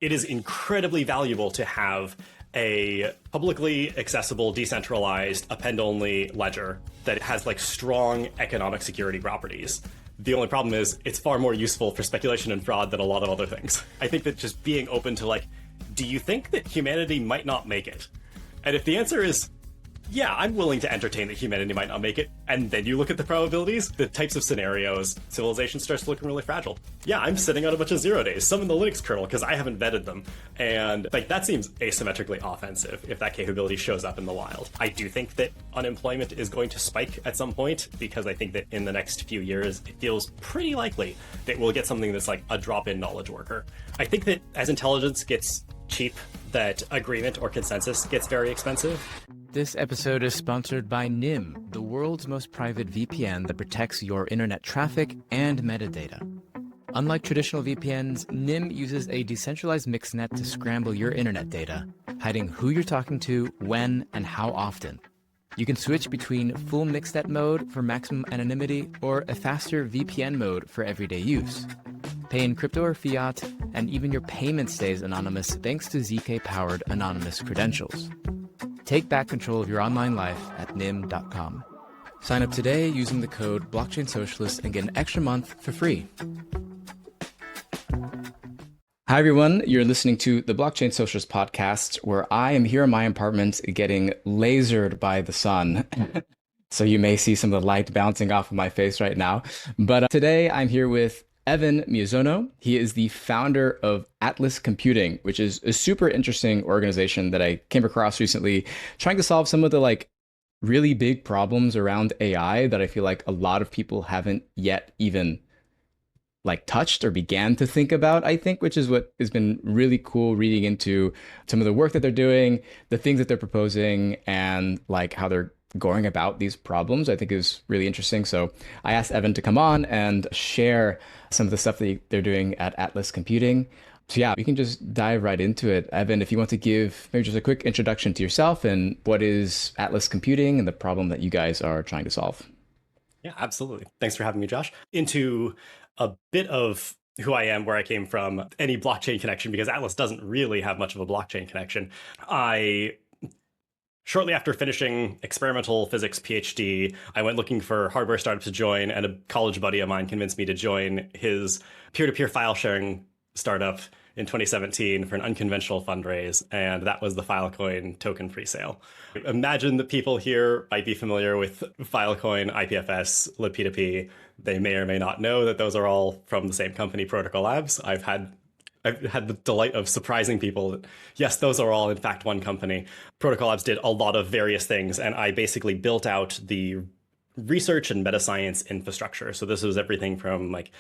it is incredibly valuable to have a publicly accessible, decentralized, append-only ledger that has like strong economic security properties. The only problem is it's far more useful for speculation and fraud than a lot of other things. I think that just being open to like, do you think that humanity might not make it? And if the answer is, yeah, I'm willing to entertain that humanity might not make it, and then you look at the probabilities, the types of scenarios, civilization starts looking really fragile. Yeah, I'm sitting on a bunch of 0 days, some in the Linux kernel, because I haven't vetted them. And like that seems asymmetrically offensive if that capability shows up in the wild. I do think that unemployment is going to spike at some point, because I think that in the next few years, it feels pretty likely that we'll get something that's like a drop-in knowledge worker. I think that as intelligence gets cheap, that agreement or consensus gets very expensive. This episode is sponsored by NIM, the world's most private VPN that protects your internet traffic and metadata. Unlike traditional VPNs, NIM uses a decentralized mixnet to scramble your internet data, hiding who you're talking to, when, and how often. You can switch between full mixnet mode for maximum anonymity or a faster VPN mode for everyday use. Pay in crypto or fiat, and even your payment stays anonymous thanks to ZK-powered anonymous credentials. Take back control of your online life at nim.com. Sign up today using the code blockchainsocialist and get an extra month for free. Hi, everyone. You're listening to the Blockchain Socialist podcast, where I am here in my apartment getting lasered by the sun. So you may see some of the light bouncing off of my face right now. But today I'm here with Evan Miyazono. He is the founder of Atlas Computing, which is a super interesting organization that I came across recently, trying to solve some of the like really big problems around AI that I feel like a lot of people haven't yet even like touched or began to think about, I think, which is what has been really cool reading into some of the work that they're doing, the things that they're proposing, and like how they're going about these problems, I think is really interesting. So I asked Evan to come on and share some of the stuff that they're doing at Atlas Computing. So yeah, we can just dive right into it. Evan, if you want to give maybe just a quick introduction to yourself and what is Atlas Computing and the problem that you guys are trying to solve. Yeah, absolutely. Thanks for having me, Josh. Into a bit of who I am, where I came from, any blockchain connection, because Atlas doesn't really have much of a blockchain connection. Shortly after finishing experimental physics PhD, I went looking for hardware startups to join, and a college buddy of mine convinced me to join his peer-to-peer file sharing startup in 2017 for an unconventional fundraise, and that was the Filecoin token presale. Imagine that people here might be familiar with Filecoin, IPFS, libp2p. They may or may not know that those are all from the same company, Protocol Labs. I've had the delight of surprising people that, yes, those are all, in fact, one company. Protocol Labs did a lot of various things, and I basically built out the research and meta science infrastructure. So this was everything from like,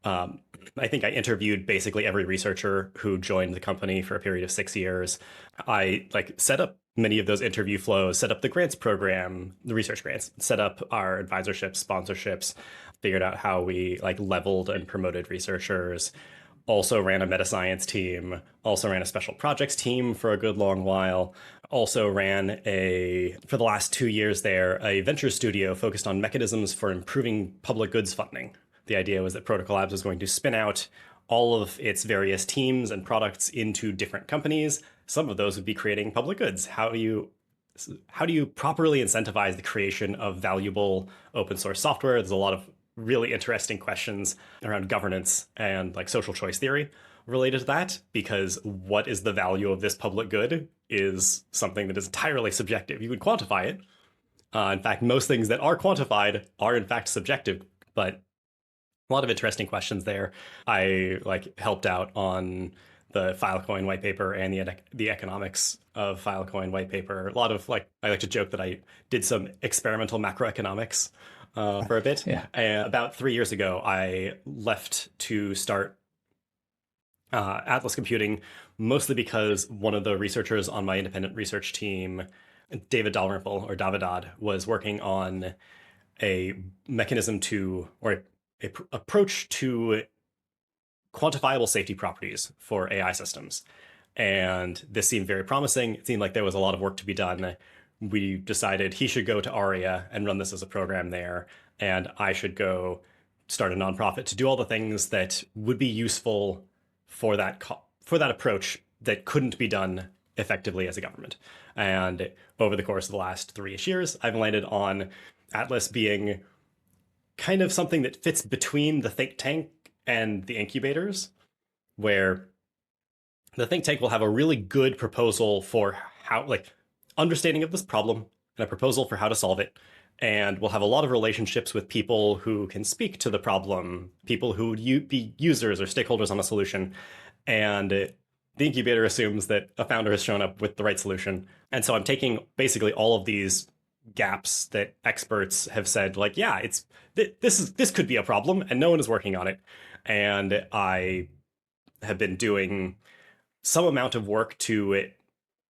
I think I interviewed basically every researcher who joined the company for a period of 6 years. I like set up many of those interview flows, set up the grants program, the research grants, set up our advisorships, sponsorships, figured out how we like leveled and promoted researchers. Also ran a meta science team, also ran a special projects team for a good long while, also ran for the last 2 years there, a venture studio focused on mechanisms for improving public goods funding. The idea was that Protocol Labs was going to spin out all of its various teams and products into different companies. Some of those would be creating public goods. How do you properly incentivize the creation of valuable open source software? There's a lot of really interesting questions around governance and like social choice theory related to that, because what is the value of this public good is something that is entirely subjective. You would quantify it. In fact, most things that are quantified are in fact subjective, but a lot of interesting questions there. I like helped out on the Filecoin white paper and the economics of Filecoin white paper. A lot of like, I like to joke that I did some experimental macroeconomics for a bit. Yeah. About 3 years ago, I left to start Atlas Computing, mostly because one of the researchers on my independent research team, David Dalrymple, or Davidad, was working on a mechanism or a approach to quantifiable safety properties for AI systems. And this seemed very promising. It seemed like there was a lot of work to be done. We decided he should go to ARIA and run this as a program there, and I should go start a nonprofit to do all the things that would be useful for for that approach that couldn't be done effectively as a government. And over the course of the last 3-ish years, I've landed on Atlas being kind of something that fits between the think tank and the incubators, where the think tank will have a really good proposal for how, like, understanding of this problem and a proposal for how to solve it. And we'll have a lot of relationships with people who can speak to the problem, people who would be users or stakeholders on a solution. And the incubator assumes that a founder has shown up with the right solution. And so I'm taking basically all of these gaps that experts have said, like, yeah, this could be a problem and no one is working on it. And I have been doing some amount of work to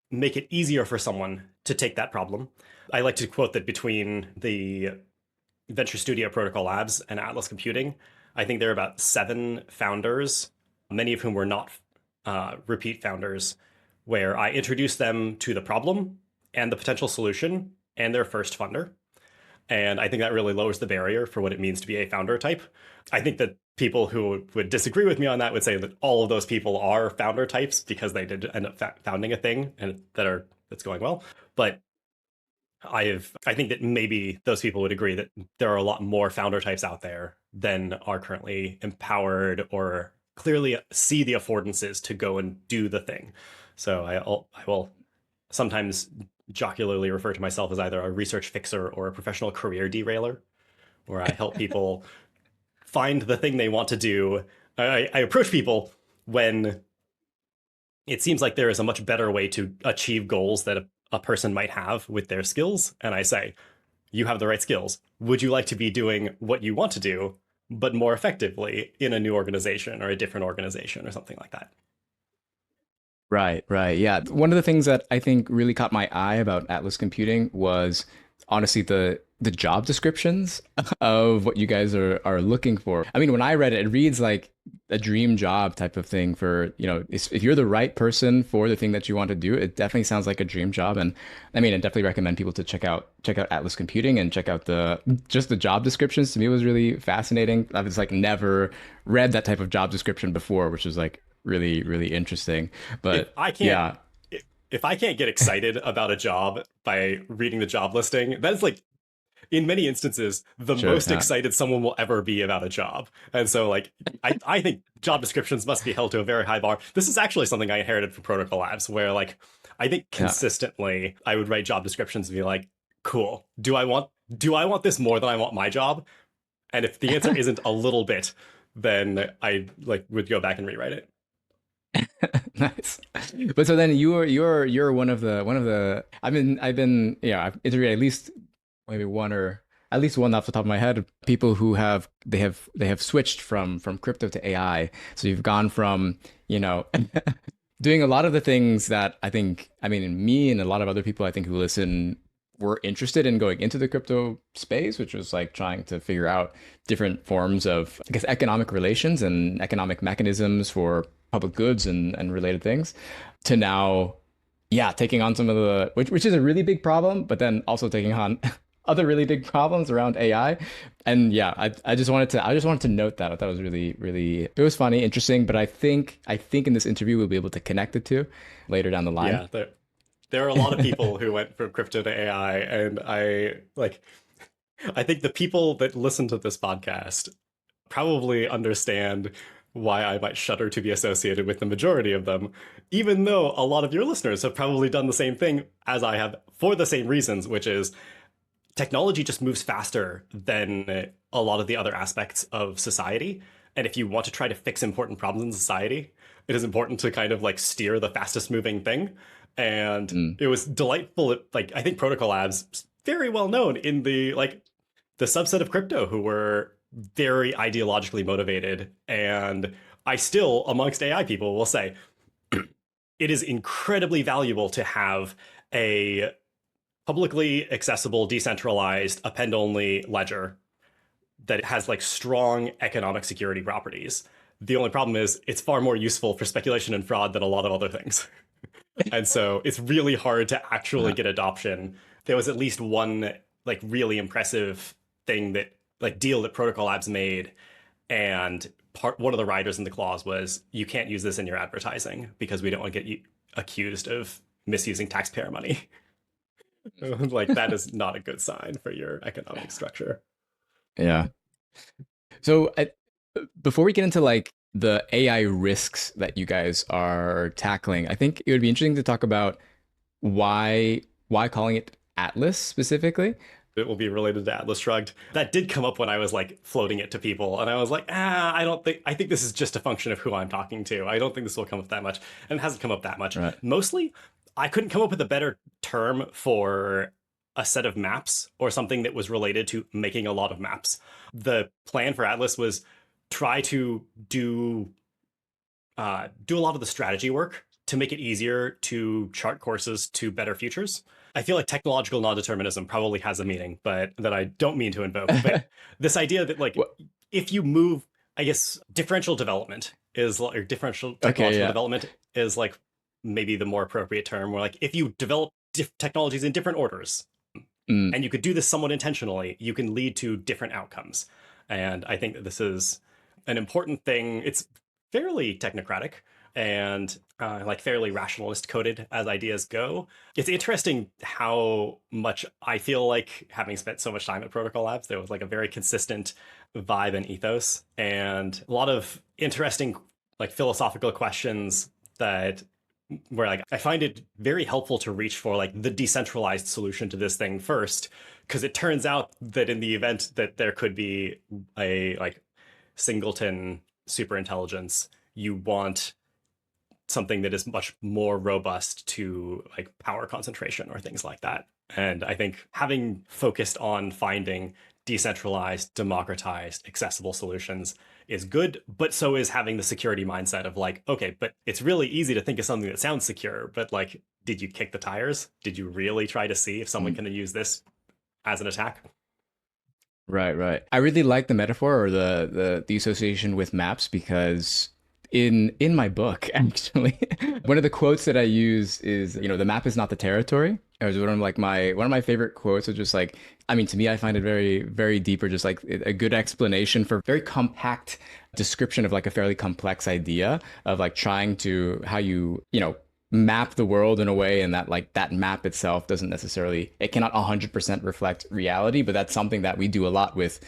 make it easier for someone to take that problem. I like to quote that between the Venture Studio Protocol Labs and Atlas Computing, I think there are about 7 founders, many of whom were not repeat founders, where I introduced them to the problem and the potential solution and their first funder. And I think that really lowers the barrier for what it means to be a founder type. I think that people who would disagree with me on that would say that all of those people are founder types because they did end up founding a thing and that's going well. But I think that maybe those people would agree that there are a lot more founder types out there than are currently empowered or clearly see the affordances to go and do the thing. So I will sometimes jocularly refer to myself as either a research fixer or a professional career derailer, where I help people find the thing they want to do. I approach people when it seems like there is a much better way to achieve goals that a person might have with their skills. And I say, you have the right skills. Would you like to be doing what you want to do, but more effectively in a new organization or a different organization or something like that? Right, right. Yeah. One of the things that I think really caught my eye about Atlas Computing was honestly the job descriptions of what you guys are looking for. I mean, when I read it, it reads like a dream job type of thing for, if you're the right person for the thing that you want to do, it definitely sounds like a dream job. And I mean, I definitely recommend people to check out Atlas Computing and check out just the job descriptions. To me, it was really fascinating. I've just like never read that type of job description before, which was like really, really interesting. But yeah. If I can't get excited about a job by reading the job listing, that's like, in many instances, the most excited someone will ever be about a job. And so, like, I think job descriptions must be held to a very high bar. This is actually something I inherited from Protocol Labs, where, like, I think consistently I would write job descriptions and be like, cool, do I want this more than I want my job? And if the answer isn't a little bit, then I would go back and rewrite it. Nice. But so then you're one of the I've interviewed at least maybe one or at least one off the top of my head, people who they have switched from crypto to AI. So you've gone from, doing a lot of the things that me and a lot of other people I think who listen were interested in going into the crypto space, which was like trying to figure out different forms of, I guess, economic relations and economic mechanisms for public goods and related things, to now, taking on some of which is a really big problem, but then also taking on other really big problems around AI. And I just wanted to note that. I thought it was really, really, it was funny, interesting, but I think in this interview we'll be able to connect the two later down the line. Yeah, there are a lot of people who went from crypto to AI, and I think the people that listen to this podcast probably understand why I might shudder to be associated with the majority of them, even though a lot of your listeners have probably done the same thing as I have for the same reasons, which is technology just moves faster than a lot of the other aspects of society. And if you want to try to fix important problems in society, it is important to kind of like steer the fastest moving thing. And it was delightful. I think Protocol Labs, very well known in the subset of crypto who were very ideologically motivated. And I still, amongst AI people, will say it is incredibly valuable to have a publicly accessible, decentralized, append-only ledger that has like strong economic security properties. The only problem is it's far more useful for speculation and fraud than a lot of other things. And so it's really hard to actually get adoption. There was at least one really impressive thing that deal that Protocol Labs made, and one of the riders in the clause was you can't use this in your advertising because we don't want to get you accused of misusing taxpayer money. Like that is not a good sign for your economic structure. Yeah. So before we get into like the AI risks that you guys are tackling, I think it would be interesting to talk about why calling it Atlas specifically. It will be related to Atlas Shrugged. That did come up when I was like floating it to people, and I was like, I think this is just a function of who I'm talking to. I don't think this will come up that much, and it hasn't come up that much. Right. Mostly, I couldn't come up with a better term for a set of maps or something that was related to making a lot of maps. The plan for Atlas was try to do a lot of the strategy work to make it easier to chart courses to better futures. I feel like technological non-determinism probably has a meaning, but that I don't mean to invoke. But this idea that like if you move, I guess differential development is like, or differential technological development is like maybe the more appropriate term. Where like if you develop technologies in different orders, and you could do this somewhat intentionally, you can lead to different outcomes. And I think that this is an important thing. It's fairly technocratic and like fairly rationalist coded as ideas go. It's interesting how much I feel like, having spent so much time at Protocol Labs, there was like a very consistent vibe and ethos and a lot of interesting like philosophical questions that where like I find it very helpful to reach for like the decentralized solution to this thing first, because it turns out that in the event that there could be a like singleton superintelligence, you want something that is much more robust to like power concentration or things like that. And I think having focused on finding decentralized, democratized, accessible solutions is good, but so is having the security mindset of like, okay, but it's really easy to think of something that sounds secure, but like, did you kick the tires? Did you really try to see if someone can use this as an attack? Right. I really like the metaphor or the association with maps because in my book, actually, one of the quotes that I use is, the map is not the territory. It was one of my favorite quotes, which is like, I mean, to me, I find it very, very deep, or just like a good explanation for very compact description of like a fairly complex idea of like trying to how map the world in a way, and that like that map itself doesn't necessarily, it cannot 100% reflect reality, but that's something that we do a lot with,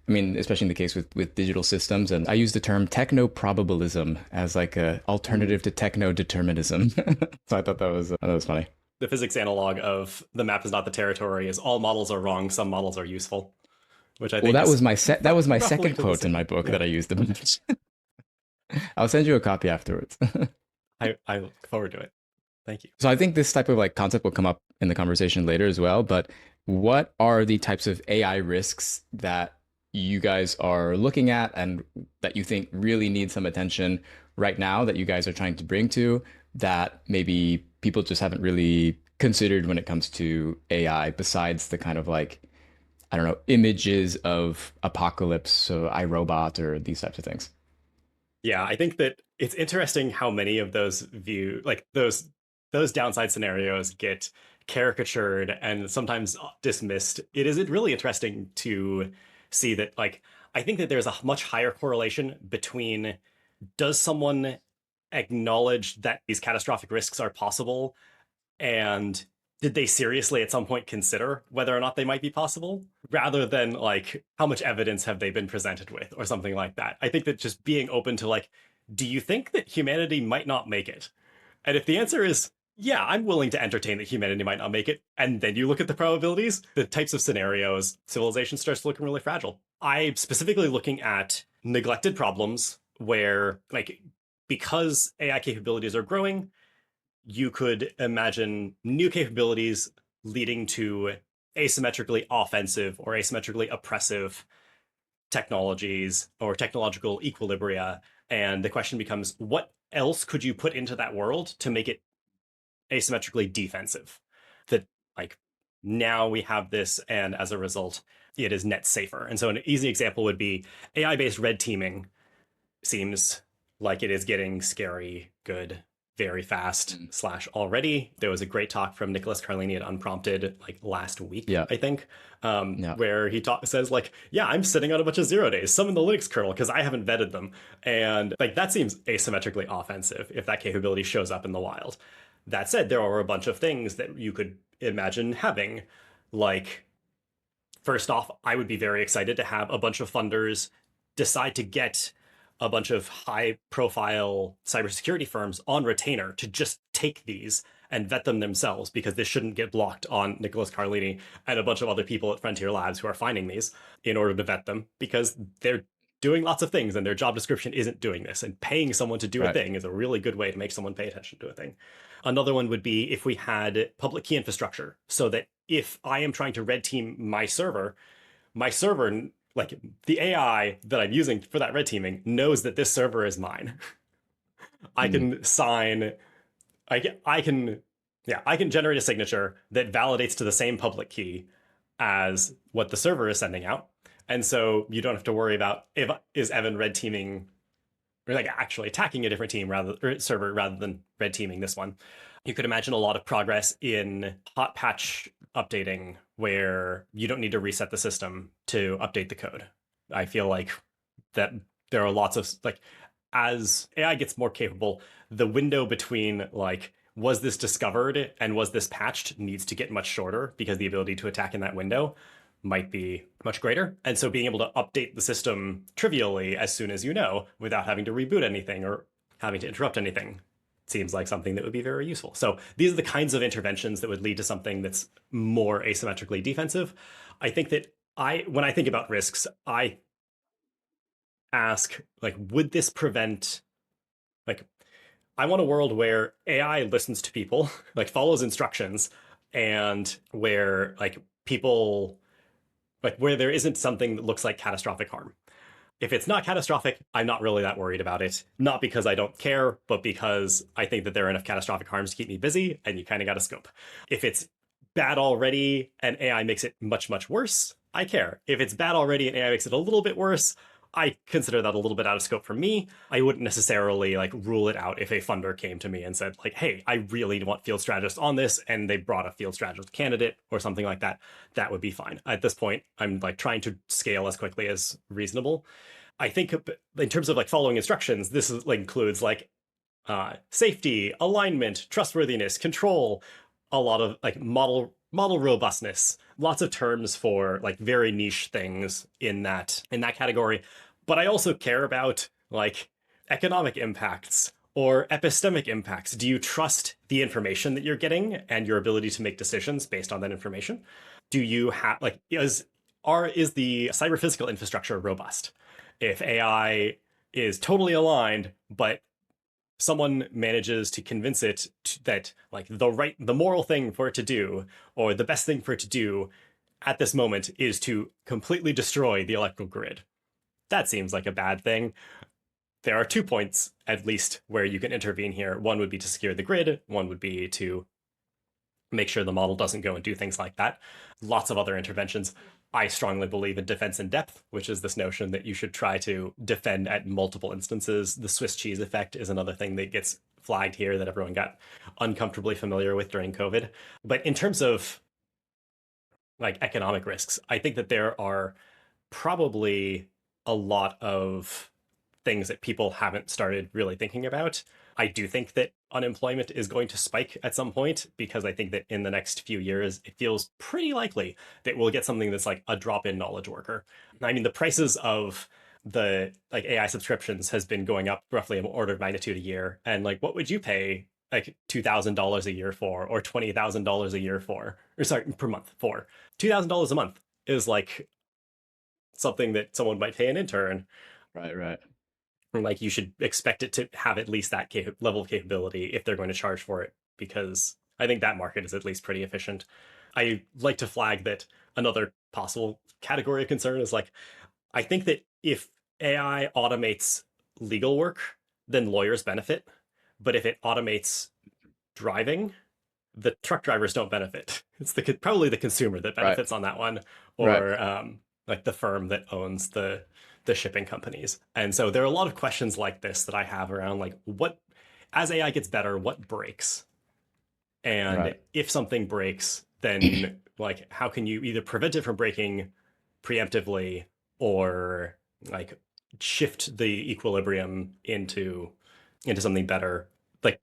I mean, especially in the case with digital systems. And I use the term techno-probabilism as like a alternative to techno-determinism. So I thought that was funny. The physics analog of the map is not the territory is all models are wrong, some models are useful, which I think that was my second quote in my book Yeah. that I used the most. I'll send you a copy afterwards. I look forward to it. Thank you. So I think this type of like concept will come up in the conversation later as well. But what are the types of AI risks that you guys are looking at and that you think really need some attention right now that you guys are trying to bring to that maybe people just haven't really considered when it comes to AI, besides the kind of like, I don't know, images of apocalypse, so iRobot or these types of things? Yeah, I think that it's interesting how many of those those downside scenarios get caricatured and sometimes dismissed. It is really interesting to see that like I think that there's a much higher correlation between does someone acknowledge that these catastrophic risks are possible, and did they seriously at some point consider whether or not they might be possible, rather than like how much evidence have they been presented with or something like that. I think that just being open to like, do you think that humanity might not make it? And if the answer is yeah, I'm willing to entertain that humanity might not make it, and then you look at the probabilities, the types of scenarios, civilization starts looking really fragile. I'm specifically looking at neglected problems where like because AI capabilities are growing, you could imagine new capabilities leading to asymmetrically offensive or asymmetrically oppressive technologies or technological equilibria. And the question becomes, what else could you put into that world to make it asymmetrically defensive? That like now we have this, and as a result, it is net safer. And so an easy example would be AI-based red teaming seems like it is getting scary good very fast Mm. / already. There was a great talk from Nicholas Carlini at Unprompted like last week, Yeah. I think, Yeah. where he says like, yeah, I'm sitting on a bunch of 0 days, some in the Linux kernel because I haven't vetted them. And like that seems asymmetrically offensive if that capability shows up in the wild. That said, there are a bunch of things that you could imagine having. Like, first off, I would be very excited to have a bunch of funders decide to get a bunch of high profile cybersecurity firms on retainer to just take these and vet them themselves, because this shouldn't get blocked on Nicholas Carlini and a bunch of other people at Frontier Labs who are finding these in order to vet them, because they're doing lots of things and their job description isn't doing this. And paying someone to do a Right. thing is a really good way to make someone pay attention to a thing. Another one would be if we had public key infrastructure, so that if I am trying to red team my server, like the AI that I'm using for that red teaming, knows that this server is mine. I Mm. can sign, I can, yeah, I can generate a signature that validates to the same public key as what the server is sending out. And so you don't have to worry about if is Evan red teaming or like actually attacking a different team or server rather than red teaming this one. You could imagine a lot of progress in hot patch updating where you don't need to reset the system to update the code. I feel like that there are lots of like, as AI gets more capable, the window between like, was this discovered and was this patched needs to get much shorter, because the ability to attack in that window might be much greater. And so being able to update the system trivially as soon as you know, without having to reboot anything or having to interrupt anything, seems like something that would be very useful. So these are the kinds of interventions that would lead to something that's more asymmetrically defensive. I think that when I think about risks, I ask, like, would this prevent, like, I want a world where AI listens to people, like follows instructions, and where like people, like where there isn't something that looks like catastrophic harm. If it's not catastrophic, I'm not really that worried about it. Not because I don't care, but because I think that there are enough catastrophic harms to keep me busy, and you kind of got to scope. If it's bad already and AI makes it much, much worse, I care. If it's bad already and AI makes it a little bit worse, I consider that a little bit out of scope for me. I wouldn't necessarily like rule it out if a funder came to me and said like, hey, I really want field strategists on this, and they brought a field strategist candidate or something like that. That would be fine. At this point, I'm like trying to scale as quickly as reasonable. I think in terms of like following instructions, this is, like, includes like safety, alignment, trustworthiness, control, a lot of like model robustness, lots of terms for like very niche things in that category. But I also care about like economic impacts or epistemic impacts. Do you trust the information that you're getting and your ability to make decisions based on that information? Do you have like is the cyber physical infrastructure robust? If AI is totally aligned, but someone manages to convince it that like the moral thing for it to do, or the best thing for it to do at this moment, is to completely destroy the electrical grid, that seems like a bad thing. There are 2 points at least where you can intervene here. One would be to secure the grid, one would be to make sure the model doesn't go and do things like that. Lots of other interventions. I strongly believe in defense in depth, which is this notion that you should try to defend at multiple instances. The Swiss cheese effect is another thing that gets flagged here that everyone got uncomfortably familiar with during COVID. But in terms of like economic risks, I think that there are probably a lot of things that people haven't started really thinking about. I do think that unemployment is going to spike at some point, because I think that in the next few years, it feels pretty likely that we'll get something that's like a drop-in knowledge worker. I mean, the prices of the like AI subscriptions has been going up roughly an order of magnitude a year. And like, what would you pay like $2,000 a year for, or $20,000 a year for, or sorry, per month for? $2,000 a month is like something that someone might pay an intern. Right, right. Like, you should expect it to have at least that level of capability if they're going to charge for it, because I think that market is at least pretty efficient. I like to flag that another possible category of concern is like, I think that if AI automates legal work, then lawyers benefit. But if it automates driving, the truck drivers don't benefit. It's probably the consumer that Right, benefits on that one, right. or like the firm that owns the shipping companies. And so there are a lot of questions like this that I have around like, what as AI gets better, what breaks? And Right. if something breaks, then like how can you either prevent it from breaking preemptively or like shift the equilibrium into something better? Like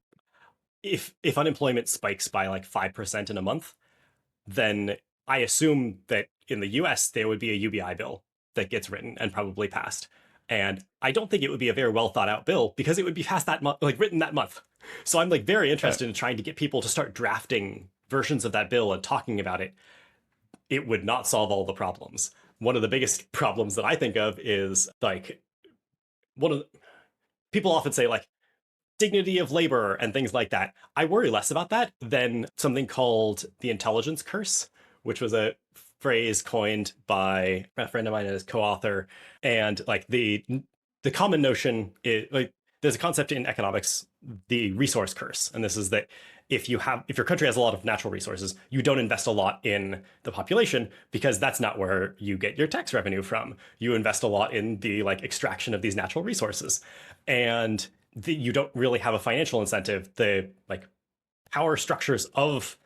if unemployment spikes by like 5% in a month, then I assume that in the US there would be a UBI bill that gets written and probably passed. And I don't think it would be a very well thought out bill because it would be passed that month, like written that month. So I'm like very Right. interested in trying to get people to start drafting versions of that bill and talking about it. It would not solve all the problems. One of the biggest problems that I think of is like one of the, people often say like dignity of labor and things like that. I worry less about that than something called the intelligence curse, which was a phrase coined by a friend of mine and his co-author. And like the common notion is like there's a concept in economics, the resource curse. And this is that if your country has a lot of natural resources, you don't invest a lot in the population because that's not where you get your tax revenue from. You invest a lot in the like extraction of these natural resources. And you don't really have a financial incentive. The like power structures of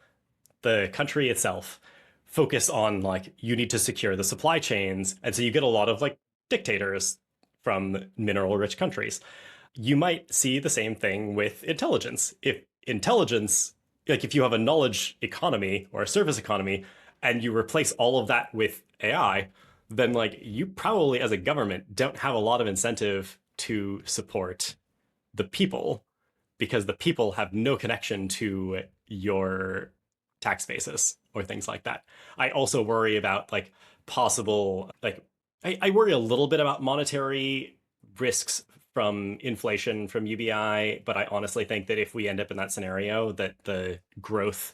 the country itself focus on like you need to secure the supply chains, and so you get a lot of like dictators from mineral rich countries. You might see the same thing with intelligence. If intelligence, like if you have a knowledge economy or a service economy and you replace all of that with AI, then like you probably as a government don't have a lot of incentive to support the people because the people have no connection to your tax basis or things like that. I also worry about like possible like I worry a little bit about monetary risks from inflation from UBI, but I honestly think that if we end up in that scenario, that the growth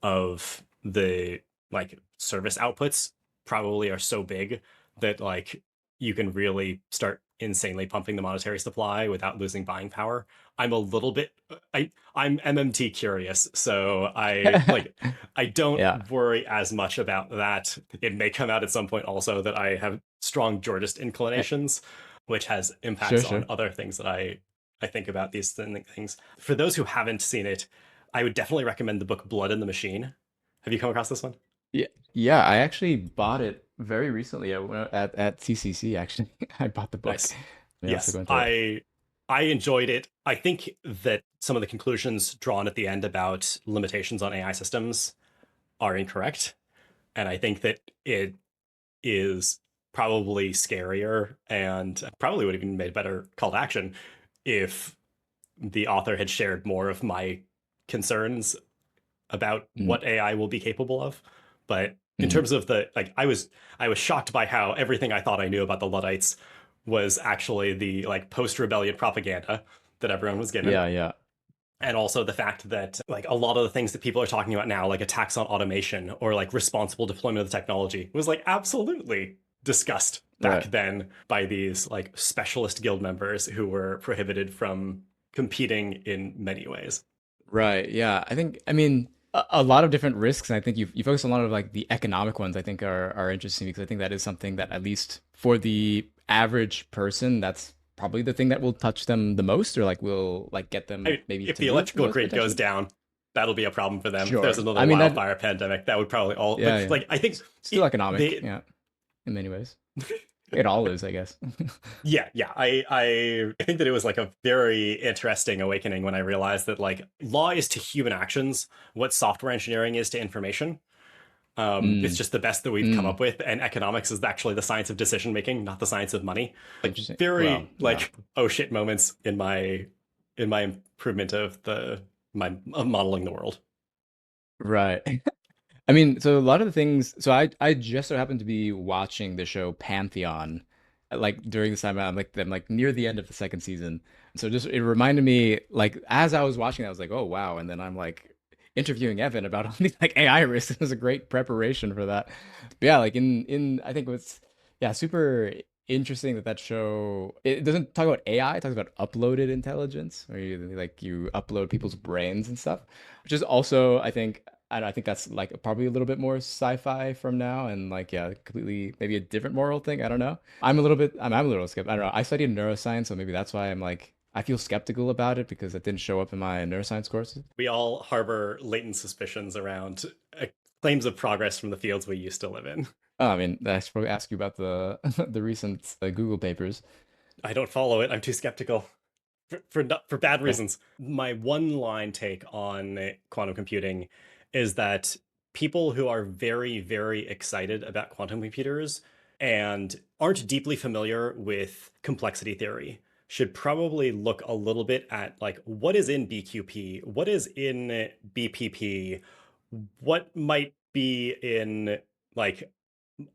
of the like service outputs probably are so big that like you can really start insanely pumping the monetary supply without losing buying power. I'm a little bit I'm MMT curious, so I don't Yeah. worry as much about that. It may come out at some point also that I have strong Georgist Eh, inclinations, which has Sure, impacts on sure. other things that I think about these things. For those who haven't seen it, I would definitely recommend the book Blood in the Machine. Have you come across this one? Yeah. Yeah, I actually bought it very recently at CCC actually. I bought the book. Nice. Yeah, also Yes, going through it. I enjoyed it. I think that some of the conclusions drawn at the end about limitations on AI systems are incorrect, and I think that it is probably scarier and probably would have even made a better call to action if the author had shared more of my concerns about Mm, what AI will be capable of. But in mhm. terms of the like, I was shocked by how everything I thought I knew about the Luddites was actually the like post-rebellion propaganda that everyone was given. Yeah, yeah. And also the fact that like a lot of the things that people are talking about now, like attacks on automation or like responsible deployment of the technology, was like absolutely discussed back Right. then by these like specialist guild members who were prohibited from competing in many ways. Right. Yeah. I mean, a lot of different risks, and I think you focus on a lot of like the economic ones. I think are interesting because I think that is something that at least for the average person, that's probably the thing that will touch them the most, or like will like get them maybe If to the move the electrical most grid goes potentially. down, that'll be a problem for them. If there's Sure. another I mean that. wildfire pandemic, that would probably all. But Yeah, yeah. like, I think Still it, economic. they, Yeah, in many ways. It all is, I guess. yeah, yeah. I think that it was like a very interesting awakening when I realized that like law is to human actions what software engineering is to information. It's Mm, just the best that we've come mm. up with, and economics is actually the science of decision making, not the science of money. Like Interesting. Well, very yeah. like oh shit moments in my improvement of the my of modeling the world. Right. I mean, so a lot of the things. So I just so happened to be watching the show Pantheon, like during this time. I'm like near the end of the second season. So just it reminded me like as I was watching, I was like, oh wow. And then I'm like interviewing Evan about all these like AI risks. It was a great preparation for that. But yeah, like in I think what's yeah super interesting that show it doesn't talk about AI. It talks about uploaded intelligence, where you upload people's brains and stuff, which is also I think that's like probably a little bit more sci-fi from now, and like yeah, completely maybe a different moral thing. I don't know. I'm a little skeptical. I don't know. I studied neuroscience, so maybe that's why I'm like I feel skeptical about it because it didn't show up in my neuroscience courses. We all harbor latent suspicions around claims of progress from the fields we used to live in. Oh, I mean, I should probably ask you about the the recent Google papers. I don't follow it. I'm too skeptical for bad Okay. reasons. My one line take on quantum computing is that people who are very, very excited about quantum computers and aren't deeply familiar with complexity theory should probably look a little bit at like what is in BQP, what is in BPP, what might be in like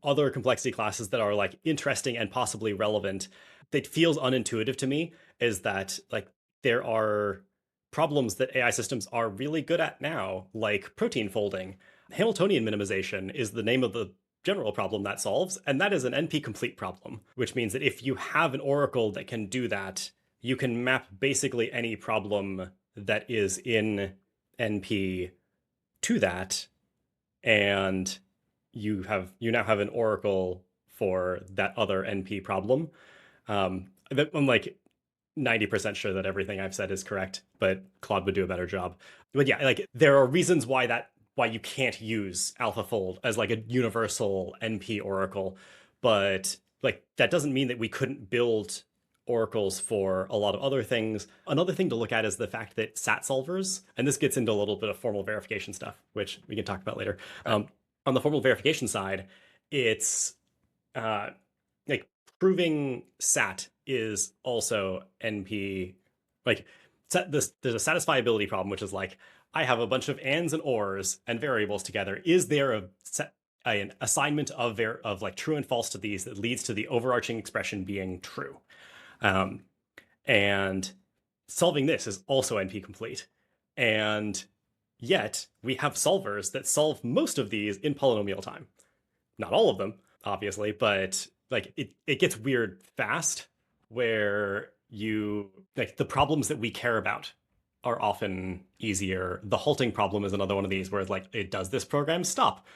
other complexity classes that are like interesting and possibly relevant. That feels unintuitive to me is that like there are problems that AI systems are really good at now, like protein folding. Hamiltonian minimization is the name of the general problem that solves, and that is an NP complete problem, which means that if you have an oracle that can do that, you can map basically any problem that is in NP to that, and you now have an oracle for that other NP problem. I'm like 90% sure that everything I've said is correct, but Claude would do a better job. But yeah, like there are reasons why you can't use AlphaFold as like a universal NP oracle, but like that doesn't mean that we couldn't build oracles for a lot of other things. Another thing to look at is the fact that SAT solvers, and this gets into a little bit of formal verification stuff, which we can talk about later. Right. On the formal verification side, it's uh, like proving SAT is also NP. Like there's a satisfiability problem, which is like I have a bunch of ands and ors and variables together. Is there an assignment of like true and false to these that leads to the overarching expression being true? Um, and solving this is also NP complete. And yet we have solvers that solve most of these in polynomial time. Not all of them, obviously, but like it gets weird fast where you like the problems that we care about are often easier. The halting problem is another one of these where it's like, it does this program stop?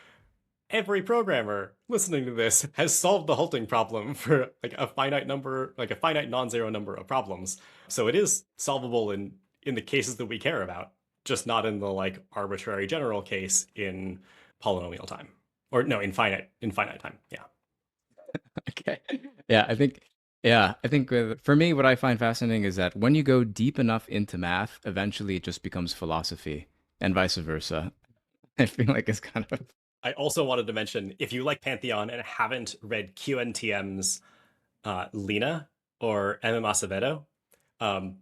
Every programmer listening to this has solved the halting problem for like a finite number, like a finite non-zero number of problems. So it is solvable in the cases that we care about, just not in the like arbitrary general case in polynomial time. Or no, infinite time. Yeah. Okay. Yeah, I think for me, what I find fascinating is that when you go deep enough into math, eventually it just becomes philosophy, and vice versa. I feel like it's kind of I also wanted to mention if you like Pantheon and haven't read QNTM's Lena or MM Acevedo,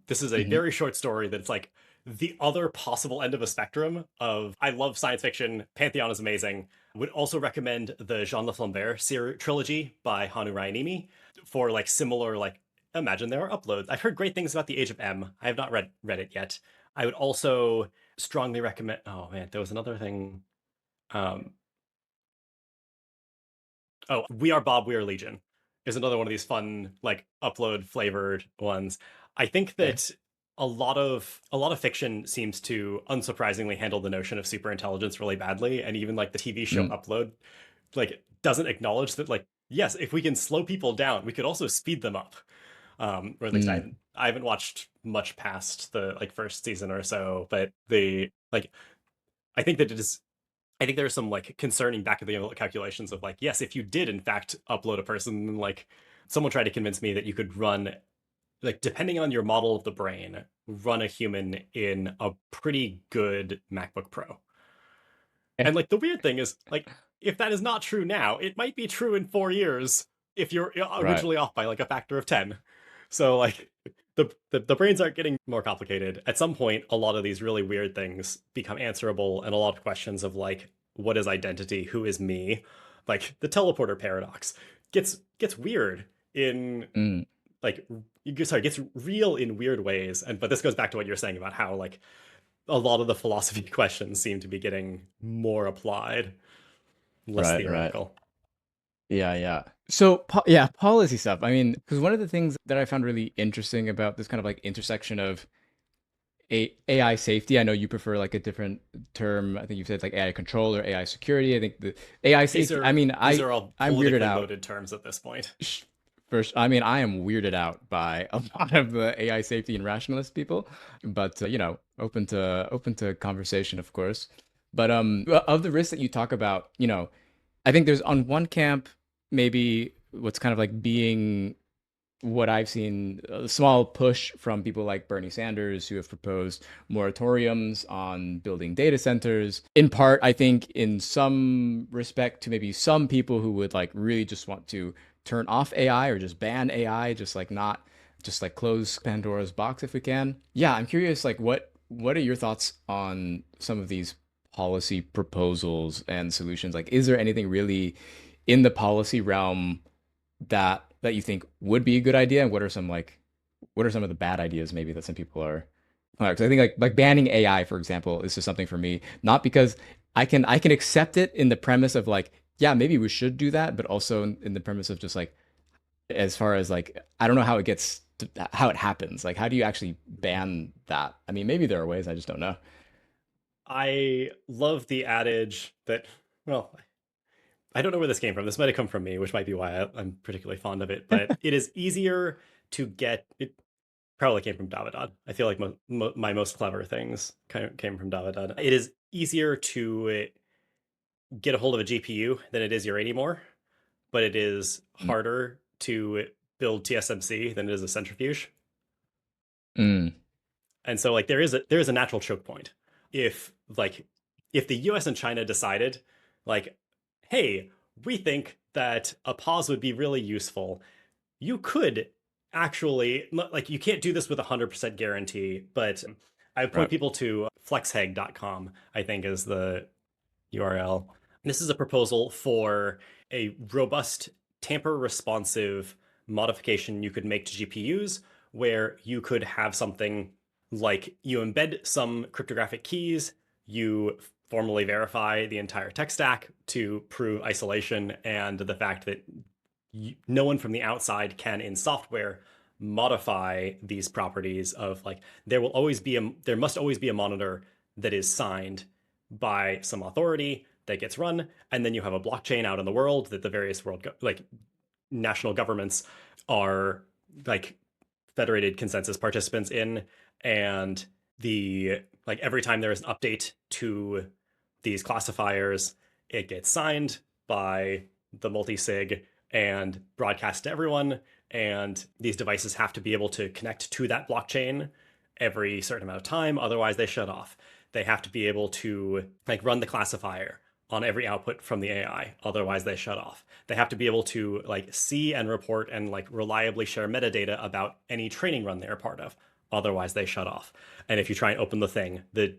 this is a Mhm. very short story that's like the other possible end of a spectrum of I love science fiction. Pantheon is amazing. Would also recommend the Jean Laflamme trilogy by Hanu Ryanimi for like similar like imagine there are uploads. I've heard great things about the Age of M. I have not read it yet. I would also strongly recommend. Oh man, there was another thing. Um, Oh, We Are Bob, We Are Legion is another one of these fun, like upload flavored ones. I think okay. that a lot of fiction seems to unsurprisingly handle the notion of superintelligence really badly, and even like the TV show Mm, Upload, like doesn't acknowledge that like yes, if we can slow people down, we could also speed them up. Or at least mm, I haven't watched much past the like first season or so, but the like I think that it is I think there's some like concerning back of the envelope calculations of like, yes, if you did in fact upload a person, like someone tried to convince me that you could run, like depending on your model of the brain, run a human in a pretty good MacBook Pro. okay. And like the weird thing is, like, if that is not true now, it might be true in 4 years if you're Right. originally off by like a factor of 10. So like the brains aren't getting more complicated. At some point, a lot of these really weird things become answerable, and a lot of questions of like, what is identity? Who is me? Like the teleporter paradox gets weird in Mm. like sorry, gets real in weird ways. And but this goes back to what you're saying about how like a lot of the philosophy questions seem to be getting more applied, less Right, right. theoretical. Yeah, yeah. So, yeah, policy stuff. I mean, because one of the things that I found really interesting about this kind of like intersection of AI safety, I know you prefer like a different term. I think you said like AI control or AI security. I think the AI These safety, I are mean, these are all I'm weirded politically out. loaded terms at this point. First, I mean, I am weirded out by a lot of the AI safety and rationalist people, but open to conversation, of course. But of the risks that you talk about, I think there's on one camp maybe what's kind of like being what I've seen a small push from people like Bernie Sanders who have proposed moratoriums on building data centers. In part, I think in some respect to maybe some people who would like really just want to turn off AI or just ban AI, just like not just like close Pandora's box if we can. Yeah, I'm curious like what are your thoughts on some of these policy proposals and solutions? Like is there anything really in the policy realm that you think would be a good idea, and what are some of the bad ideas maybe that some people are? Because I think like banning AI, for example, is just something for me. Not because I can accept it in the premise of like yeah maybe we should do that, but also in the premise of just like as far as like I don't know how it gets how it happens. Like how do you actually ban that? I mean maybe there are ways I just don't know. I love the adage that, well, I don't know where this came from. This might have come from me, which might be why I'm particularly fond of it. But it is easier to get. It probably came from Davidan. I feel like my most clever things kind of came from Davidan. It is easier to get a hold of a GPU than it is uranium ore, but it is harder to build TSMC than it is a centrifuge. Mm, And so like there is a natural choke point. If like if the US and China decided like, hey, we think that a pause would be really useful, you could actually like you can't do this with 100% guarantee, but I would point right. people to flexheg.com, I think is the URL. This is a proposal for a robust tamper responsive modification you could make to GPUs where you could have something like you embed some cryptographic keys, you formally verify the entire tech stack to prove isolation and the fact that no one from the outside can in software modify these properties of like there must always be a monitor that is signed by some authority that gets run, and then you have a blockchain out in the world that the various like national governments are like federated consensus participants in, and the like every time there is an update to these classifiers, it gets signed by the multi-sig and broadcast to everyone, and these devices have to be able to connect to that blockchain every certain amount of time, otherwise they shut off. They have to be able to like run the classifier on every output from the AI, otherwise they shut off. They have to be able to like see and report and like reliably share metadata about any training run they're a part of, otherwise they shut off. And if you try and open the thing, the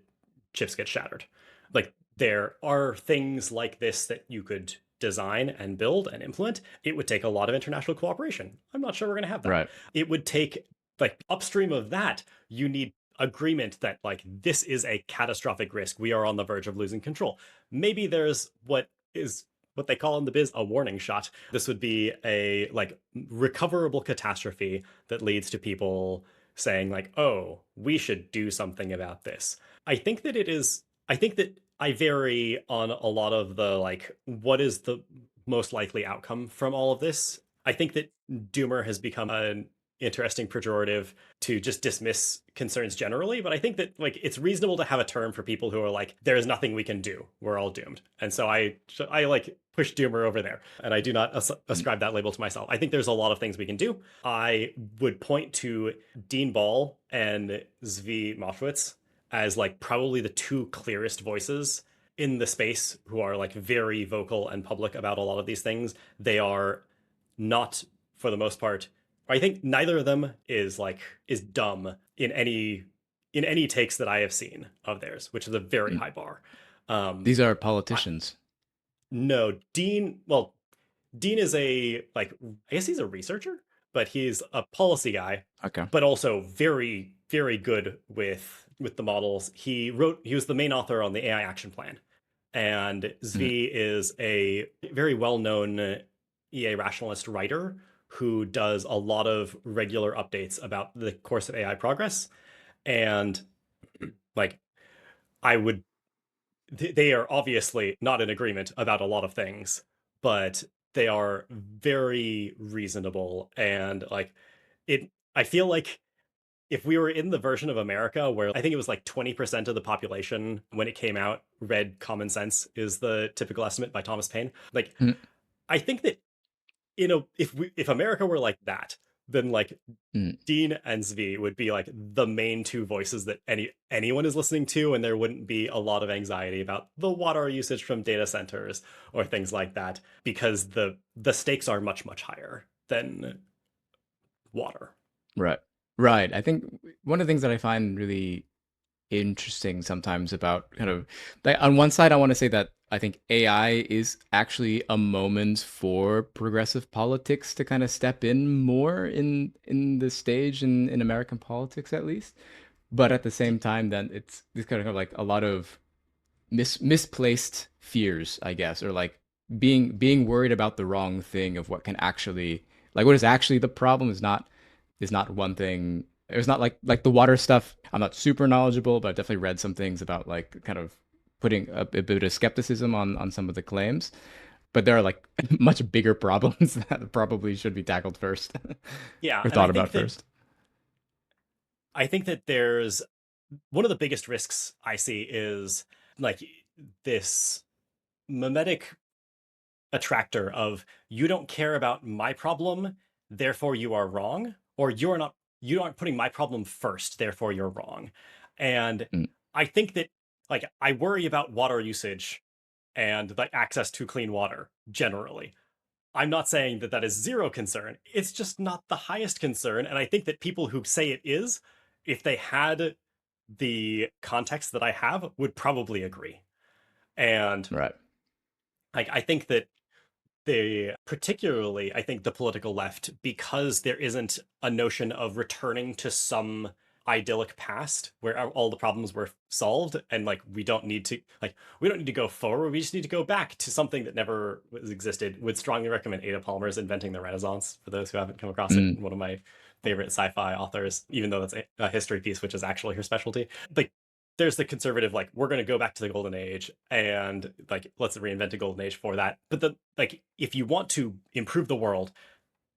chips get shattered. Like there are things like this that you could design and build and implement. It would take a lot of international cooperation. I'm not sure we're going to have that. Right. It would take like upstream of that, you need agreement that like this is a catastrophic risk. We are on the verge of losing control. Maybe there's what they call in the biz a warning shot. This would be a like recoverable catastrophe that leads to people saying like, "Oh, we should do something about this." I think that I vary on a lot of the like what is the most likely outcome from all of this. I think that doomer has become an interesting pejorative to just dismiss concerns generally, but I think that like it's reasonable to have a term for people who are like there is nothing we can do, we're all doomed. And so I like push doomer over there, and I do not ascribe that label to myself. I think there's a lot of things we can do. I would point to Dean Ball and Zvi Moshwitz as like probably the two clearest voices in the space who are like very vocal and public about a lot of these things. They are not, for the most part, I think neither of them is dumb in any takes that I have seen of theirs, which is a very Mm. high bar. Um, These are I, politicians. no, Dean. Well, Dean is a like I guess he's a researcher, but he's a policy guy, Okay. but also very very good with the models. He was the main author on the AI action plan, and Mm. Zvi is a very well known EA rationalist writer who does a lot of regular updates about the course of AI progress. And like I would they are obviously not in agreement about a lot of things, but they are very reasonable, and like it I feel like if we were in the version of America where I think it was like 20% of the population when it came out read Common Sense is the typical estimate by Thomas Paine. Like Mm, I think that if America were like that, then like mm, Dean and Zvi would be like the main two voices that anyone is listening to, and there wouldn't be a lot of anxiety about the water usage from data centers or things like that, because the stakes are much higher than water. right. Right. I think one of the things that I find really interesting sometimes about kind of like on one side, I want to say that I think AI is actually a moment for progressive politics to kind of step in more in the stage in American politics at least. But at the same time, then it's kind of like a lot of misplaced fears, I guess, or like being worried about the wrong thing of what can actually like what is actually the problem is not one thing. It's not like the water stuff. I'm not super knowledgeable, but I've definitely read some things about like kind of putting a bit of skepticism on some of the claims. But there are like much bigger problems that probably should be tackled first Yeah, or and thought about first. I think that there's one of the biggest risks I see is like this mimetic attractor of you don't care about my problem, therefore you are wrong, or you aren't putting my problem first, therefore you're wrong. And Mm, I think that like I worry about water usage and like access to clean water generally. I'm not saying that that is zero concern. It's just not the highest concern. And I think that people who say it is, if they had the context that I have, would probably agree. And right. like I think that particularly, I think the political left, because there isn't a notion of returning to some idyllic past where all the problems were solved, and like we don't need to go forward, we just need to go back to something that never existed. Would strongly recommend Ada Palmer's Inventing the Renaissance for those who haven't come across it. Mm, One of my favorite sci-fi authors, even though that's a history piece, which is actually her specialty. Like there's the conservative, like we're going to go back to the golden age and like let's reinvent a golden age for that. But the like if you want to improve the world,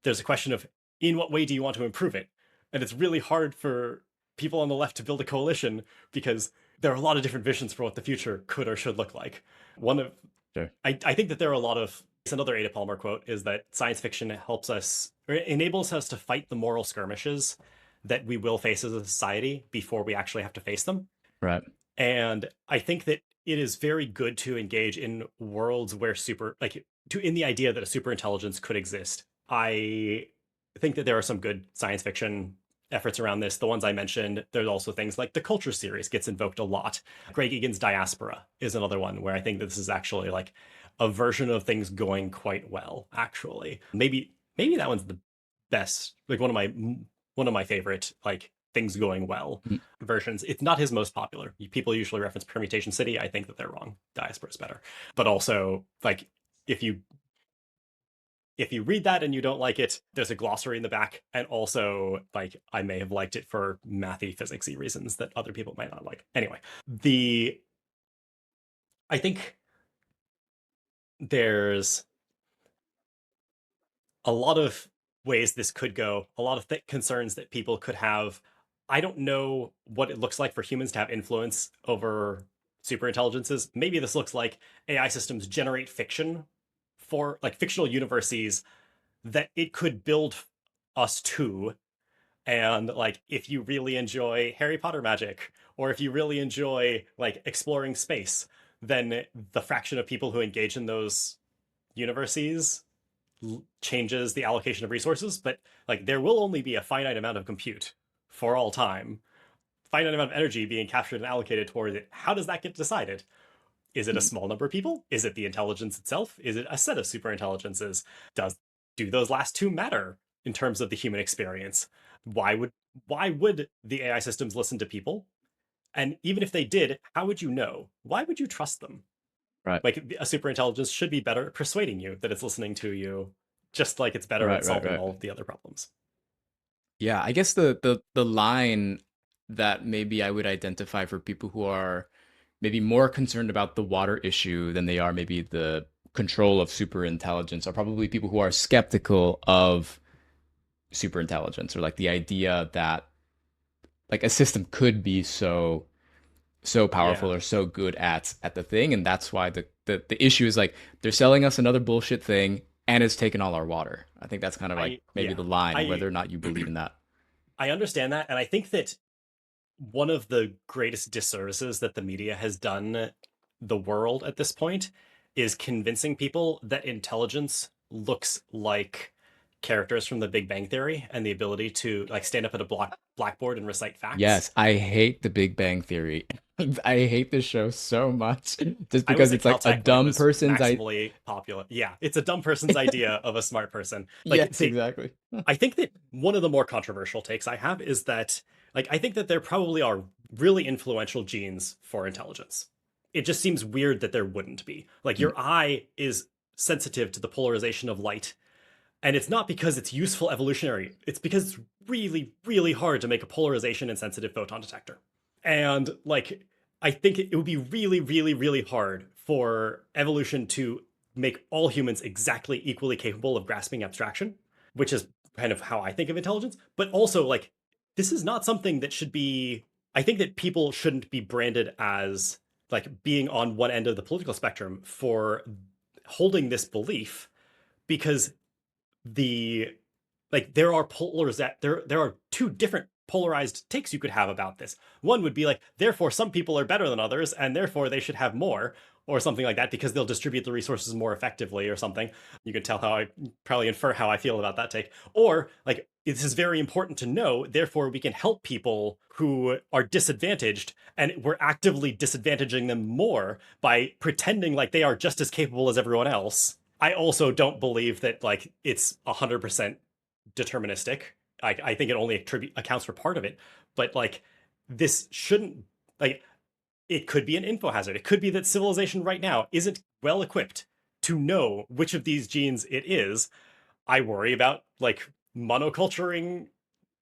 there's a question of in what way do you want to improve it. And it's really hard for people on the left to build a coalition because there are a lot of different visions for what the future could or should look like. One of sure. I think that there are a lot of another Ada Palmer quote is that science fiction helps us or enables us to fight the moral skirmishes that we will face as a society before we actually have to face them. Right. And I think that it is very good to engage in worlds where in the idea that a super intelligence could exist. I think that there are some good science fiction efforts around this. The ones I mentioned, there's also things like the Culture series gets invoked a lot. Greg Egan's Diaspora is another one where I think that this is actually like a version of things going quite well, actually. Maybe that one's the best, like one of my favorite like things going well Mm, versions. It's not his most popular. People usually reference Permutation City. I think that they're wrong. Diaspora is better. But also, like, if you read that and you don't like it, there's a glossary in the back. And also, like, I may have liked it for mathy physicsy reasons that other people might not like. Anyway, the I think there's a lot of ways this could go, a lot of concerns that people could have. I don't know what it looks like for humans to have influence over super intelligences. Maybe this looks like AI systems generate fiction for like fictional universes that it could build us to. And like, if you really enjoy Harry Potter magic, or if you really enjoy like exploring space, then the fraction of people who engage in those universes changes the allocation of resources, but like there will only be a finite amount of compute for all time, finite amount of energy being captured and allocated toward it. How does that get decided? Is it a mm, small number of people? Is it the intelligence itself? Is it a set of super intelligences? Do those last two matter in terms of the human experience? Why would why would the AI systems listen to people? And even if they did, how would you know? Why would you trust them? right. Like a super intelligence should be better at persuading you that it's listening to you, just like it's better at Right. Right. solving Right. all of the other problems. Yeah, I guess the line that maybe I would identify for people who are maybe more concerned about the water issue than they are maybe the control of super intelligence are probably people who are skeptical of super intelligence, or like the idea that like a system could be so powerful Yeah. or so good at the thing. And that's why the issue is like they're selling us another bullshit thing and it's taken all our water. I think that's kind of like maybe Yeah. the line, I whether or not you believe in that. I understand that, and I think that one of the greatest disservices that the media has done the world at this point is convincing people that intelligence looks like characters from the Big Bang Theory and the ability to like stand up at a blackboard and recite facts. Yes, I hate the Big Bang Theory. I hate this show so much just I was because at it's like a Caltech when it dumb was person's I maximally popular. Yeah, it's a dumb person's idea of a smart person. Like yes, exactly. I think that one of the more controversial takes I have is that, like, I think that there probably are really influential genes for intelligence. It just seems weird that there wouldn't be. Like, Mm, your eye is sensitive to the polarization of light, and it's not because it's useful evolutionary, it's because it's really, really hard to make a polarization insensitive photon detector. And, like, I think it would be really, really, really hard for evolution to make all humans exactly equally capable of grasping abstraction, which is kind of how I think of intelligence. But also, like, this is not something that should be. I think that people shouldn't be branded as like being on one end of the political spectrum for holding this belief because the like there are polars that there are two different polarized takes you could have about this. One would be like, therefore some people are better than others and therefore they should have more, or something like that because they'll distribute the resources more effectively or something. You can tell how I probably infer how I feel about that take. Or like, this is very important to know, therefore we can help people who are disadvantaged, and we're actively disadvantaging them more by pretending like they are just as capable as everyone else. I also don't believe that like it's 100% deterministic. I think it only accounts for part of it, but like this shouldn't like it could be an info hazard. It could be that civilization right now isn't well equipped to know which of these genes it is. I worry about like monoculturing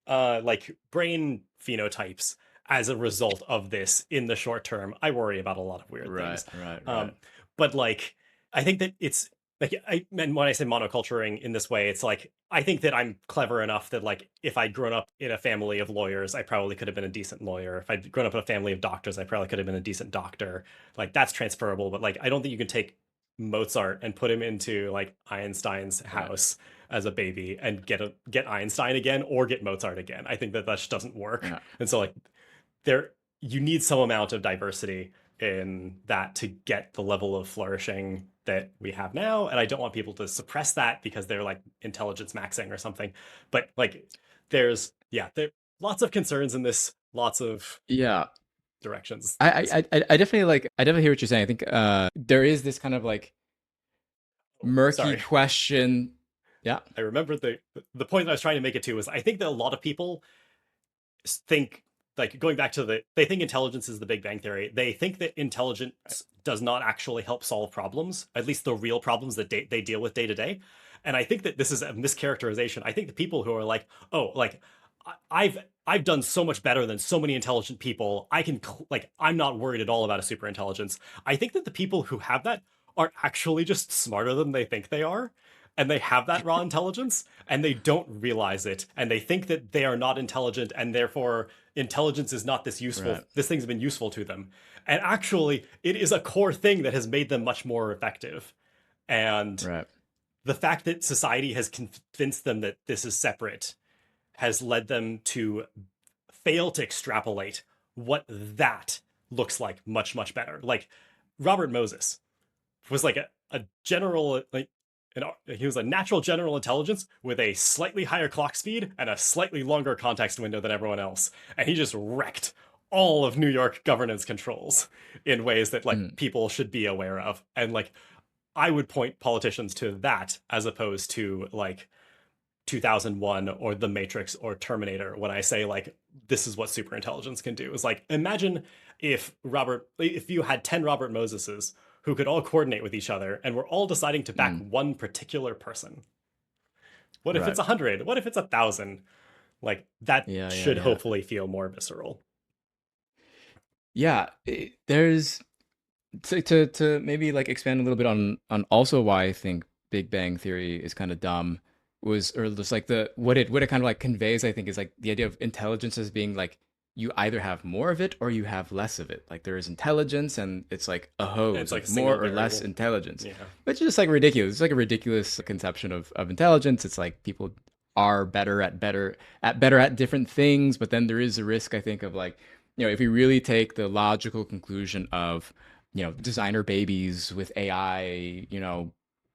like brain phenotypes as a result of this in the short term. I worry about a lot of weird right, things. right, right. Um, but like, I think that it's like, and when I say monoculturing in this way, it's like, I think that I'm clever enough that like, if I'd grown up in a family of lawyers, I probably could have been a decent lawyer. If I'd grown up in a family of doctors, I probably could have been a decent doctor. Like that's transferable, but like, I don't think you can take Mozart and put him into like Einstein's Right. house as a baby and get Einstein again or get Mozart again. I think that that just doesn't work. Yeah. And so like there you need some amount of diversity in that to get the level of flourishing that we have now. And I don't want people to suppress that because they're like intelligence maxing or something. But like there lots of concerns in this, lots of Yeah. directions. I definitely like I definitely hear what you're saying. I think there is this kind of like murky Sorry. question. Yeah. I remember the point that I was trying to make it to was I think that a lot of people think like going back to they think intelligence is the Big Bang Theory. They think that intelligence does not actually help solve problems, at least the real problems that they deal with day to day. And I think that this is a mischaracterization. I think the people who are like, oh, like I've done so much better than so many intelligent people. I can like I'm not worried at all about a super intelligence. I think that the people who have that are actually just smarter than they think they are, and they have that raw intelligence and they don't realize it, and they think that they are not intelligent and therefore intelligence is not Right. this thing's been useful to them, and actually it is a core thing that has made them much more effective. And Right. the fact that society has convinced them that this is separate has led them to fail to extrapolate what that looks like much better. Like Robert Moses was like a general like he was a natural general intelligence with a slightly higher clock speed and a slightly longer context window than everyone else, and he just wrecked all of New York governance controls in ways that like Mm. people should be aware of. And like I would point politicians to that as opposed to like 2001 or The Matrix or Terminator when I say like this is what superintelligence can do. Is like imagine if you had 10 Robert Moseses who could all coordinate with each other and we're all deciding to back Mm. one particular person. What if it's Right. 100? What if it's 1,000? Like that Yeah, yeah, should yeah. hopefully feel more visceral. Yeah, there's To maybe like expand a little bit on also why I think Big Bang Theory is kind of dumb was or just like the what it kind of like conveys I think is like the idea of intelligence as being like you either have more of it or you have less of it. Like there is intelligence and it's like a It's hose like a of single more or less variable. intelligence. Yeah. Which is just like ridiculous. It's like a ridiculous conception of intelligence. It's like people are better at different things, but then there is a risk I think of like if we really take the logical conclusion of designer babies with AI, Yeah.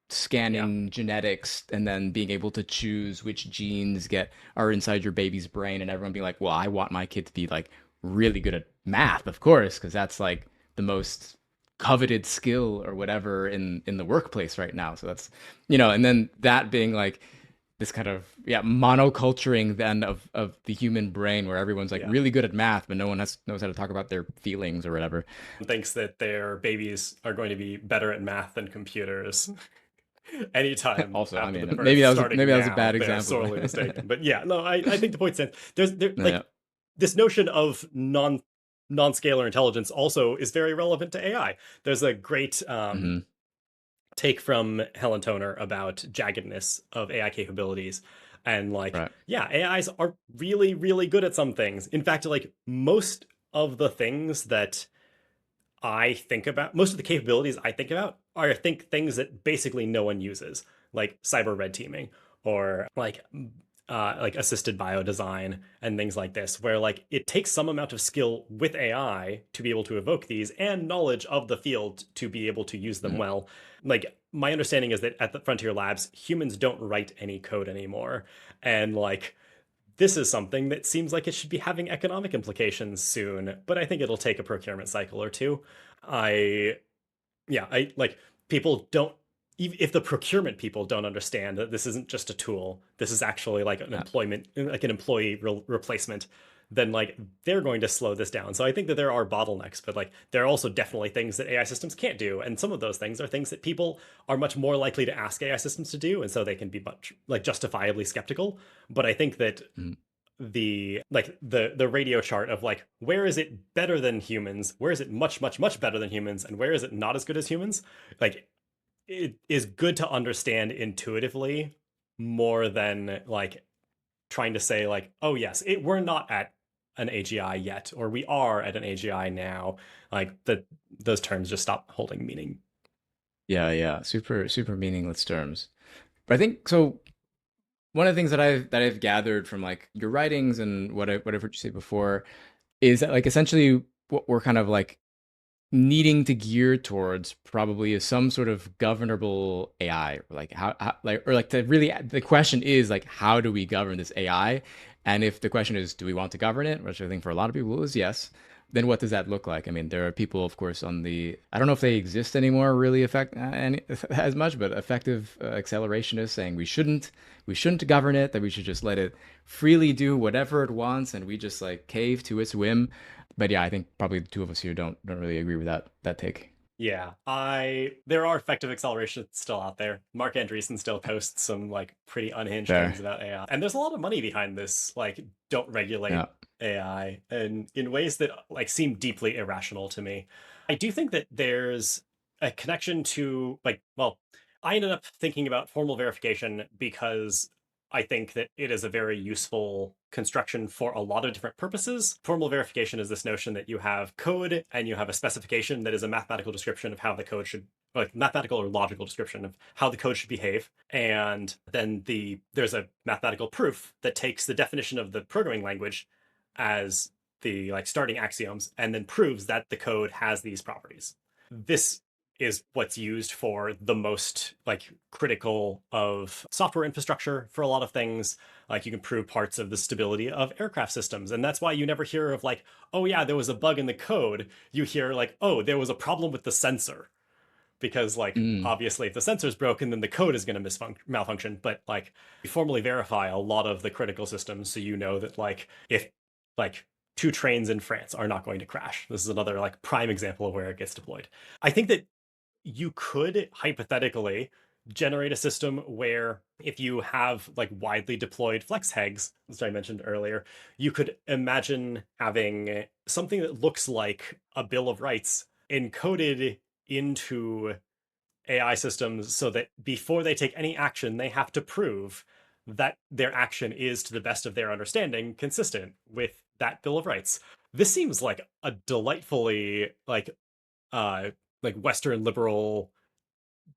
scanning genetics and then being able to choose which genes are inside your baby's brain and everyone being like, well, I want my kid to be like really good at math, of course, because that's like the most coveted skill or whatever in the workplace right now. So that's and then that being like this kind of monoculturing then of the human brain where everyone's like Yeah. really good at math but no one knows how to talk about their feelings or whatever. Thinks that their babies are going to be better at math than computers. Anytime Also, I after the mean, birth, maybe starting that was a now, bad they're example, sorely but mistaken. But yeah, no, I think the point stands. There yeah. like this notion of non-scalar intelligence also is very relevant to AI. There's a great Hmm. take from Helen Toner about jaggedness of AI capabilities. And like, Right. yeah, AIs are really, really good at some things. In fact, like most of the things that I think about, most of the capabilities I think about are things that basically no one uses, like cyber red teaming or like assisted biodesign and things like this, where like it takes some amount of skill with AI to be able to evoke these and knowledge of the field to be able to use them Mm. well. Like my understanding is that at the Frontier Labs, humans don't write any code anymore. And like this is something that seems like it should be having economic implications soon, but I think it'll take a procurement cycle or two. I I like people don't if the procurement people don't understand that this isn't just a tool, this is actually like an Yeah. employment like an employee replacement, then like they're going to slow this down. So I think that there are bottlenecks, but like there are also definitely things that AI systems can't do, and some of those things are things that people are much more likely to ask AI systems to do, and so they can be much like justifiably skeptical. But I think that Mm. the radio chart of like where is it better than humans, where is it much better than humans, and where is it not as good as humans, like it is good to understand intuitively more than like trying to say like, oh yes, we're not at an AGI yet, or we are at an AGI now. Like that, those terms just stop holding meaning. Yeah, yeah. Super meaningless terms. But I think so one of the things that I've gathered from like your writings and what I've heard you say before is that like essentially what we're kind of like needing to gear towards probably is some sort of governable AI, like how like or like to really the question is like how do we govern this AI? And if the question is do we want to govern it, which I think for a lot of people is yes, then what does that look like? I mean, there are people, of course, on the I don't know if they exist anymore, really affect any, as much, but effective accelerationists saying we shouldn't govern it, that we should just let it freely do whatever it wants, and we just like cave to its whim. But yeah, I think probably the two of us here don't really agree with that take. Yeah, I there are effective accelerations still out there. Mark Andreessen still posts some like pretty unhinged things Fair. about AI. And there's a lot of money behind this, like don't regulate Yeah. AI and in ways that like seem deeply irrational to me. I do think that there's a connection to like, well, I ended up thinking about formal verification because I think that it is a very useful construction for a lot of different purposes. Formal verification is this notion that you have code and you have a specification that is a mathematical description of how the code should, like mathematical or logical description of how the code should behave. And then there's a mathematical proof that takes the definition of the programming language as the like starting axioms and then proves that the code has these properties. This is what's used for the most like critical of software infrastructure for a lot of things. Like you can prove parts of the stability of aircraft systems, and that's why you never hear of like, oh yeah, there was a bug in the code. You hear like, oh, there was a problem with the sensor, because like Mm. obviously if the sensor's broken then the code is going to malfunction, but like you formally verify a lot of the critical systems so you know that like if like two trains in France are not going to crash. This is another like prime example of where it gets deployed. I think that you could hypothetically generate a system where if you have like widely deployed flex hegs, as I mentioned earlier, you could imagine having something that looks like a Bill of Rights encoded into AI systems so that before they take any action, they have to prove that their action is, to the best of their understanding, consistent with that Bill of Rights. This seems like a delightfully uh like Western liberal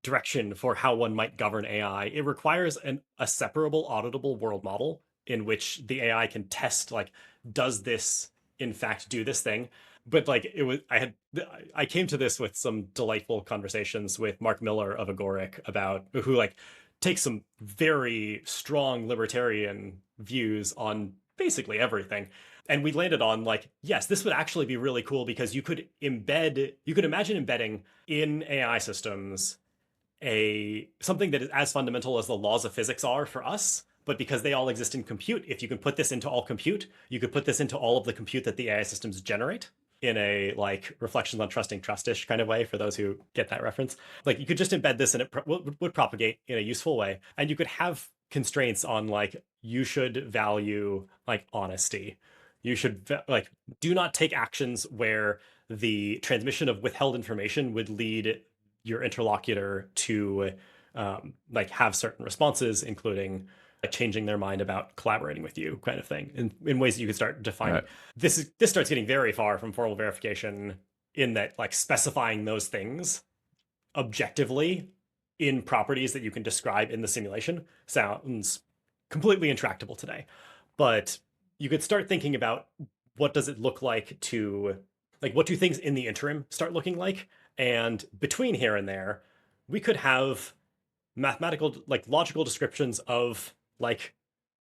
direction for how one might govern AI. It requires a separable, auditable world model in which the AI can test, like, does this in fact do this thing? But like it was, I came to this with some delightful conversations with Mark Miller of Agoric about who like takes some very strong libertarian views on basically everything. And we landed on like, yes, this would actually be really cool because you could imagine embedding in AI systems something that is as fundamental as the laws of physics are for us, but because they all exist in compute, if you can put this into all compute, you could put this into all of the compute that the AI systems generate in a like reflections on trusting trustish kind of way for those who get that reference. Like you could just embed this and it would propagate in a useful way, and you could have constraints on like you should value like honesty. You should like do not take actions where the transmission of withheld information would lead your interlocutor to like have certain responses, including like changing their mind about collaborating with you, kind of thing, in ways that you could start defining. Right. This starts getting very far from formal verification in that like specifying those things objectively in properties that you can describe in the simulation sounds completely intractable today. But you could start thinking about what does it look like to like what do things in the interim start looking like, and between here and there we could have mathematical like logical descriptions of like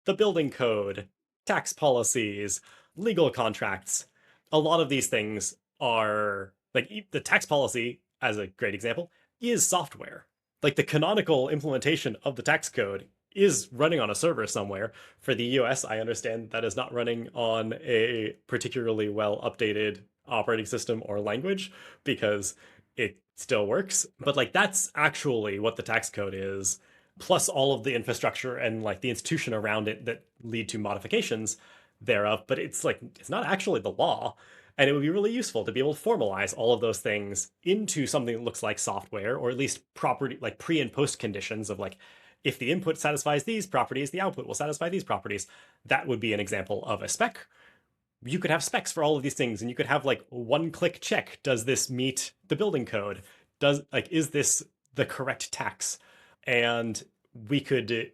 the building code, tax policies, legal contracts. A lot of these things are like the tax policy, as a great example, is software. Like the canonical implementation of the tax code is running on a server somewhere. For the US, I understand that is not running on a particularly well updated operating system or language because it still works. But like that's actually what the tax code is, plus all of the infrastructure and like the institution around it that lead to modifications thereof. But it's like it's not actually the law. And it would be really useful to be able to formalize all of those things into something that looks like software, or at least property like pre and post conditions of like if the input satisfies these properties, the output will satisfy these properties. That would be an example of a spec. You could have specs for all of these things, and you could have like one click check. Does this meet the building code? Is this the correct tax? And we could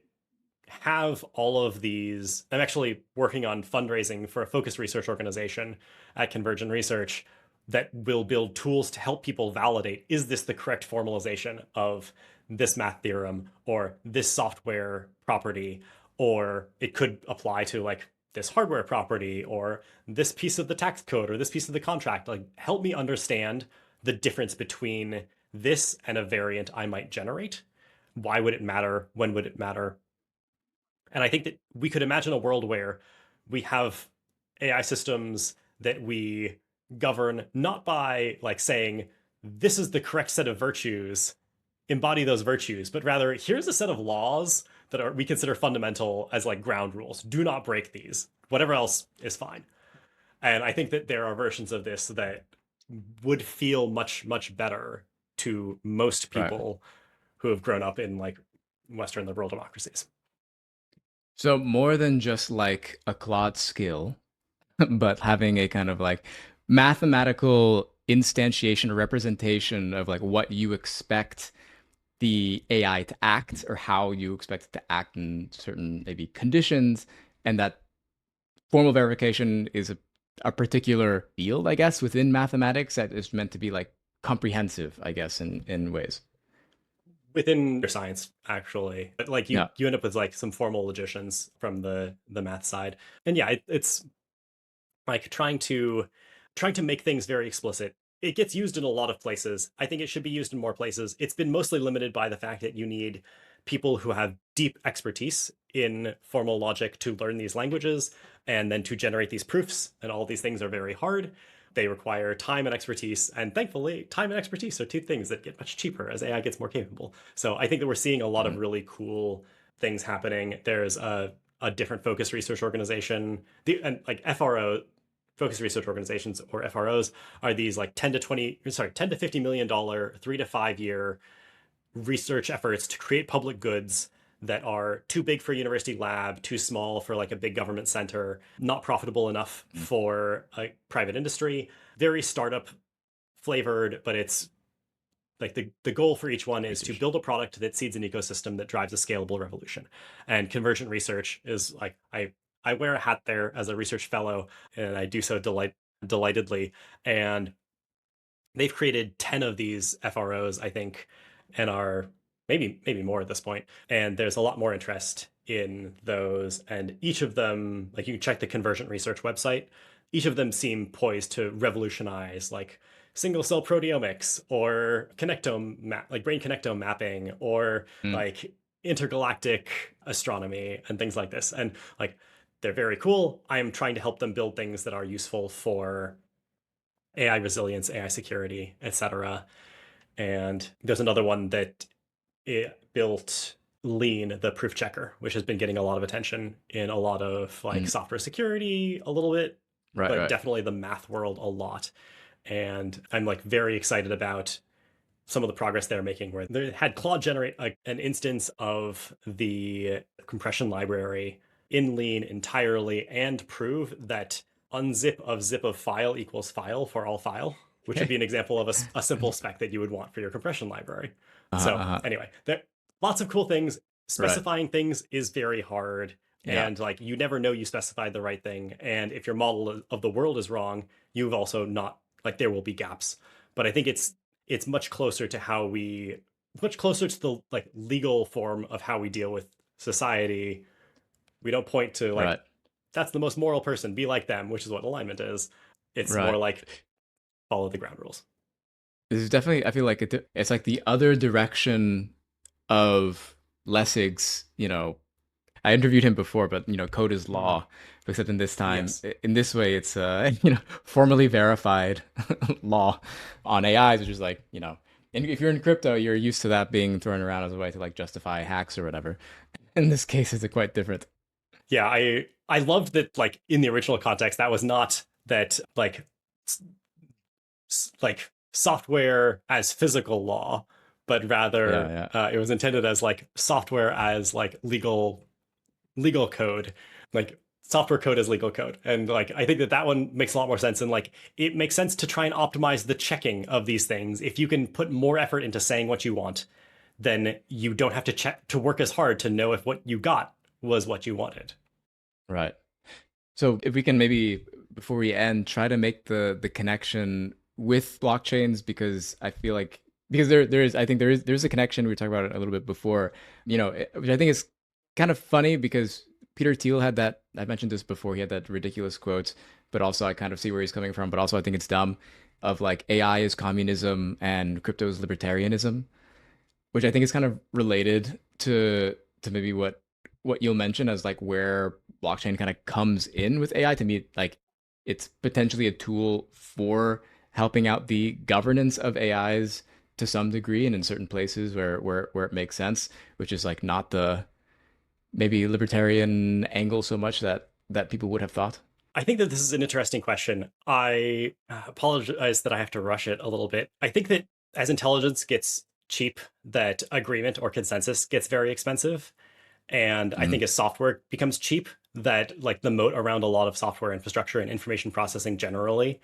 have all of these. I'm actually working on fundraising for a focused research organization at Convergent Research that will build tools to help people validate, is this the correct formalization of this math theorem or this software property, or it could apply to like this hardware property or this piece of the tax code or this piece of the contract. Like help me understand the difference between this and a variant I might generate. Why would it matter? When would it matter? And I think that we could imagine a world where we have AI systems that we govern not by like saying, this is the correct set of virtues, embody those virtues, but rather here's a set of laws that we consider fundamental as like ground rules. Do not break these. Whatever else is fine. And I think that there are versions of this that would feel much, much better to most Right. people who have grown up in like Western liberal democracies. So more than just like a Claude skill, but having a kind of like mathematical instantiation or representation of like what you expect the AI to act or how you expect it to act in certain maybe conditions, and that formal verification is a particular field, I guess, within mathematics that is meant to be like comprehensive, I guess, in ways. Within your science, actually, but like Yeah. you end up with like some formal logicians from the math side. And yeah, it's like trying to make things very explicit. It gets used in a lot of places. I think it should be used in more places. It's been mostly limited by the fact that you need people who have deep expertise in formal logic to learn these languages and then to generate these proofs. And all these things are very hard. They require time and expertise. And thankfully, time and expertise are two things that get much cheaper as AI gets more capable. So I think that we're seeing a lot of Mhm. really cool things happening. There's a different focus research organization, and like FRO focused research organizations, or FROs, are these like 10 to 50 million dollar 3 to 5 year research efforts to create public goods that are too big for a university lab, too small for like a big government center, not profitable enough for a private industry, very startup flavored, but it's like the goal for each one is to build a product that seeds an ecosystem that drives a scalable revolution. And convergent research is like I wear a hat there as a research fellow, and I do so delightedly. And they've created 10 of these FROs, I think, and are maybe more at this point. And there's a lot more interest in those. And each of them, like you can check the Convergent Research website, each of them seem poised to revolutionize like single cell proteomics or like brain connectome mapping or Mm. like intergalactic astronomy and things like this. And like they're very cool. I am trying to help them build things that are useful for AI resilience, AI security, etc. And there's another one that it built Lean, the proof checker, which has been getting a lot of attention in a lot of like Mm. software security a little bit, Right, but right. definitely the math world a lot. And I'm like very excited about some of the progress they're making where they had Claude generate an instance of the compression library in Lean entirely and prove that unzip of zip of file equals file for all file, which would be Okay. an example of a simple spec that you would want for your compression library. So Uh-huh. anyway, there lots of cool things. Right. Specifying things is very hard. Yeah. And like you never know you specified the right thing. And if your model of the world is wrong, you've also not like there will be gaps. But I think it's much closer to much closer to the like legal form of how we deal with society. We don't point to like Right. that's the most moral person, be like them, which is what alignment is. It's more Right. like follow the ground rules. This is definitely, I feel like it's like the other direction of Lessig's, I interviewed him before, but code is Mm-hmm. law. Except in this time, Yes. in this way, it's formally verified law on AIs, which is like, and if you're in crypto, you're used to that being thrown around as a way to like justify hacks or whatever. In this case, it's quite different. Yeah, I loved that like in the original context that was not that like software as physical law, but Yeah, rather yeah. it was intended as like software as like legal code, like software code as legal code. And like I think that that one makes a lot more sense. And like it makes sense to try and optimize the checking of these things. If you can put more effort into saying what you want, then you don't have to check to work as hard to know if what you got was what you wanted. Right. So if we can maybe before we end, try to make the connection with blockchains because I feel like because there is I think there's a connection we talked about it a little bit before, which I think is kind of funny because Peter Thiel had that I mentioned this before, he had that ridiculous quote, but also I kind of see where he's coming from, but also I think it's dumb of like AI is communism and crypto is libertarianism, which I think is kind of related to maybe what you'll mention as like where blockchain kind of comes in with AI. To me, like it's potentially a tool for helping out the governance of AIs to some degree and in certain places where it makes sense, which is like not the maybe libertarian angle so much that people would have thought. I think that this is an interesting question. I apologize that I have to rush it a little bit. I think that as intelligence gets cheap, that agreement or consensus gets very expensive. And I think Mm, as software becomes cheap, that like the moat around a lot of software infrastructure and information processing generally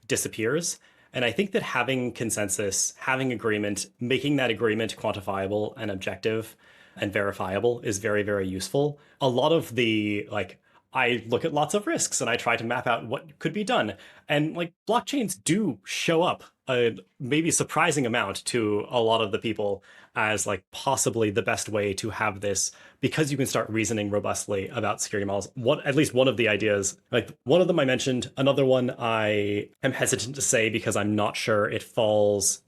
disappears. And I think that having consensus, having agreement, making that agreement quantifiable and objective and verifiable is very, very useful. A lot of the like, I look at lots of risks and I try to map out what could be done. And like blockchains do show up a maybe surprising amount to a lot of the people as like possibly the best way to have this because you can start reasoning robustly about security models. What at least one of the ideas, like one of them I mentioned, another one I am hesitant to say because I'm not sure it falls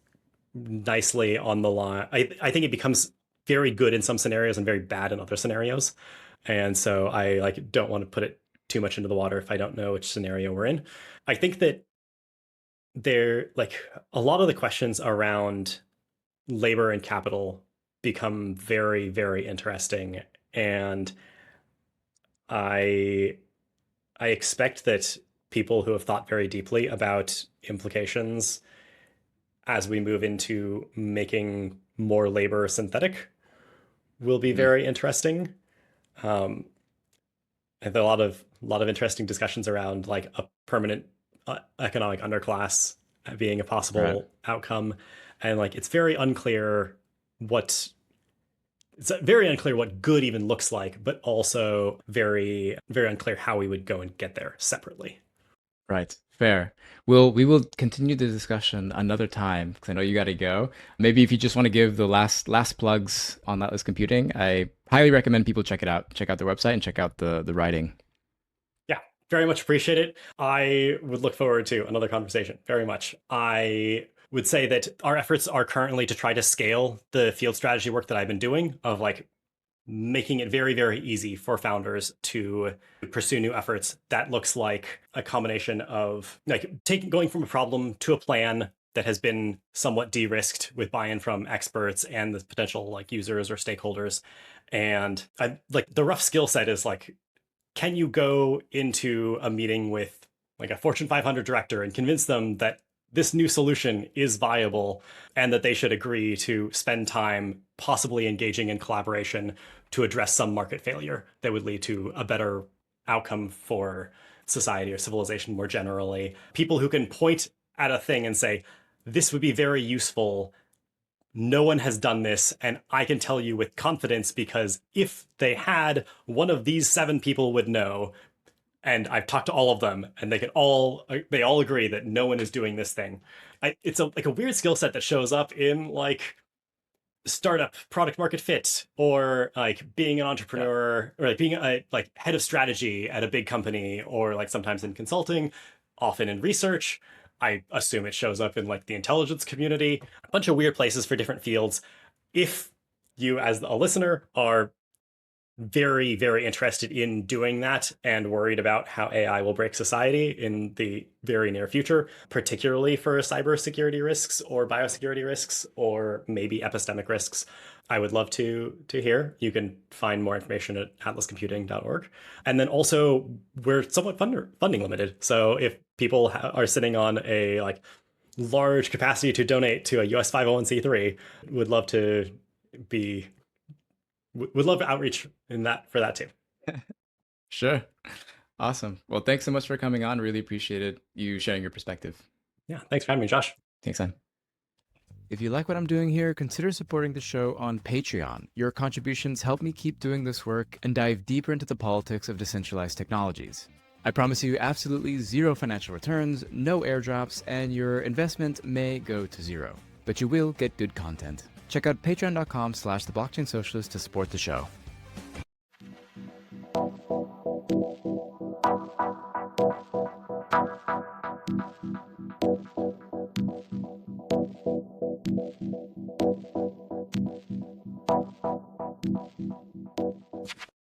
nicely on the line. I think it becomes very good in some scenarios and very bad in other scenarios. And so I like don't want to put it too much into the water if I don't know which scenario we're in. I think that there like a lot of the questions around labor and capital become very, very interesting. And I I expect that people who have thought very deeply about implications as we move into making more labor synthetic will be very interesting. Um, and a lot of interesting discussions around like a permanent economic underclass being a Right. possible outcome, and like it's very unclear what it's very unclear what good even looks like, but also very unclear how we would go and get there separately. Right. Fair. We will continue the discussion another time because I know you got to go. Maybe if you just want to give the last plugs on Atlas Computing, I highly recommend people check it out. Check out their website and check out the writing. Yeah, very much appreciate it. I would look forward to another conversation very much. I would say that our efforts are currently to try to scale the field strategy work that I've been doing of like making it very easy for founders to pursue new efforts. That looks like a combination of like going from a problem to a plan that has been somewhat de-risked with buy-in from experts and the potential like users or stakeholders. And like the rough skill set is like, can you go into a meeting with like a Fortune 500 director and convince them that this new solution is viable and that they should agree to spend time possibly engaging in collaboration to address some market failure that would lead to a better outcome for society or civilization more generally? People who can point at a thing and say, this would be very useful. No one has done this, and I can tell you with confidence because if they had, one of these 7 people would know, and I've talked to all of them, and they all agree that no one is doing this thing. It's like a weird skill set that shows up in like startup product market fit, or like being an Yeah. entrepreneur, or like being a like head of strategy at a big company, or like sometimes in consulting, often in research. I assume it shows up in like the intelligence community, a bunch of weird places for different fields. If you as a listener are very interested in doing that and worried about how AI will break society in the very near future, particularly for cybersecurity risks or biosecurity risks or maybe epistemic risks, I would love to hear. You can find more information at atlascomputing.org. And then also we're somewhat funding limited. So if people are sitting on a like large capacity to donate to a US 501c3, would love to be would love outreach in that for that too. Sure. Awesome. Well, thanks so much for coming on. Really appreciated you sharing your perspective. Yeah, thanks for having me, Josh. Thanks, man. If you like what I'm doing here, consider supporting the show on Patreon. Your contributions help me keep doing this work and dive deeper into the politics of decentralized technologies. I promise you absolutely zero financial returns, no airdrops, and your investment may go to zero. But you will get good content. Check out patreon.com/theblockchainsocialist to support the show.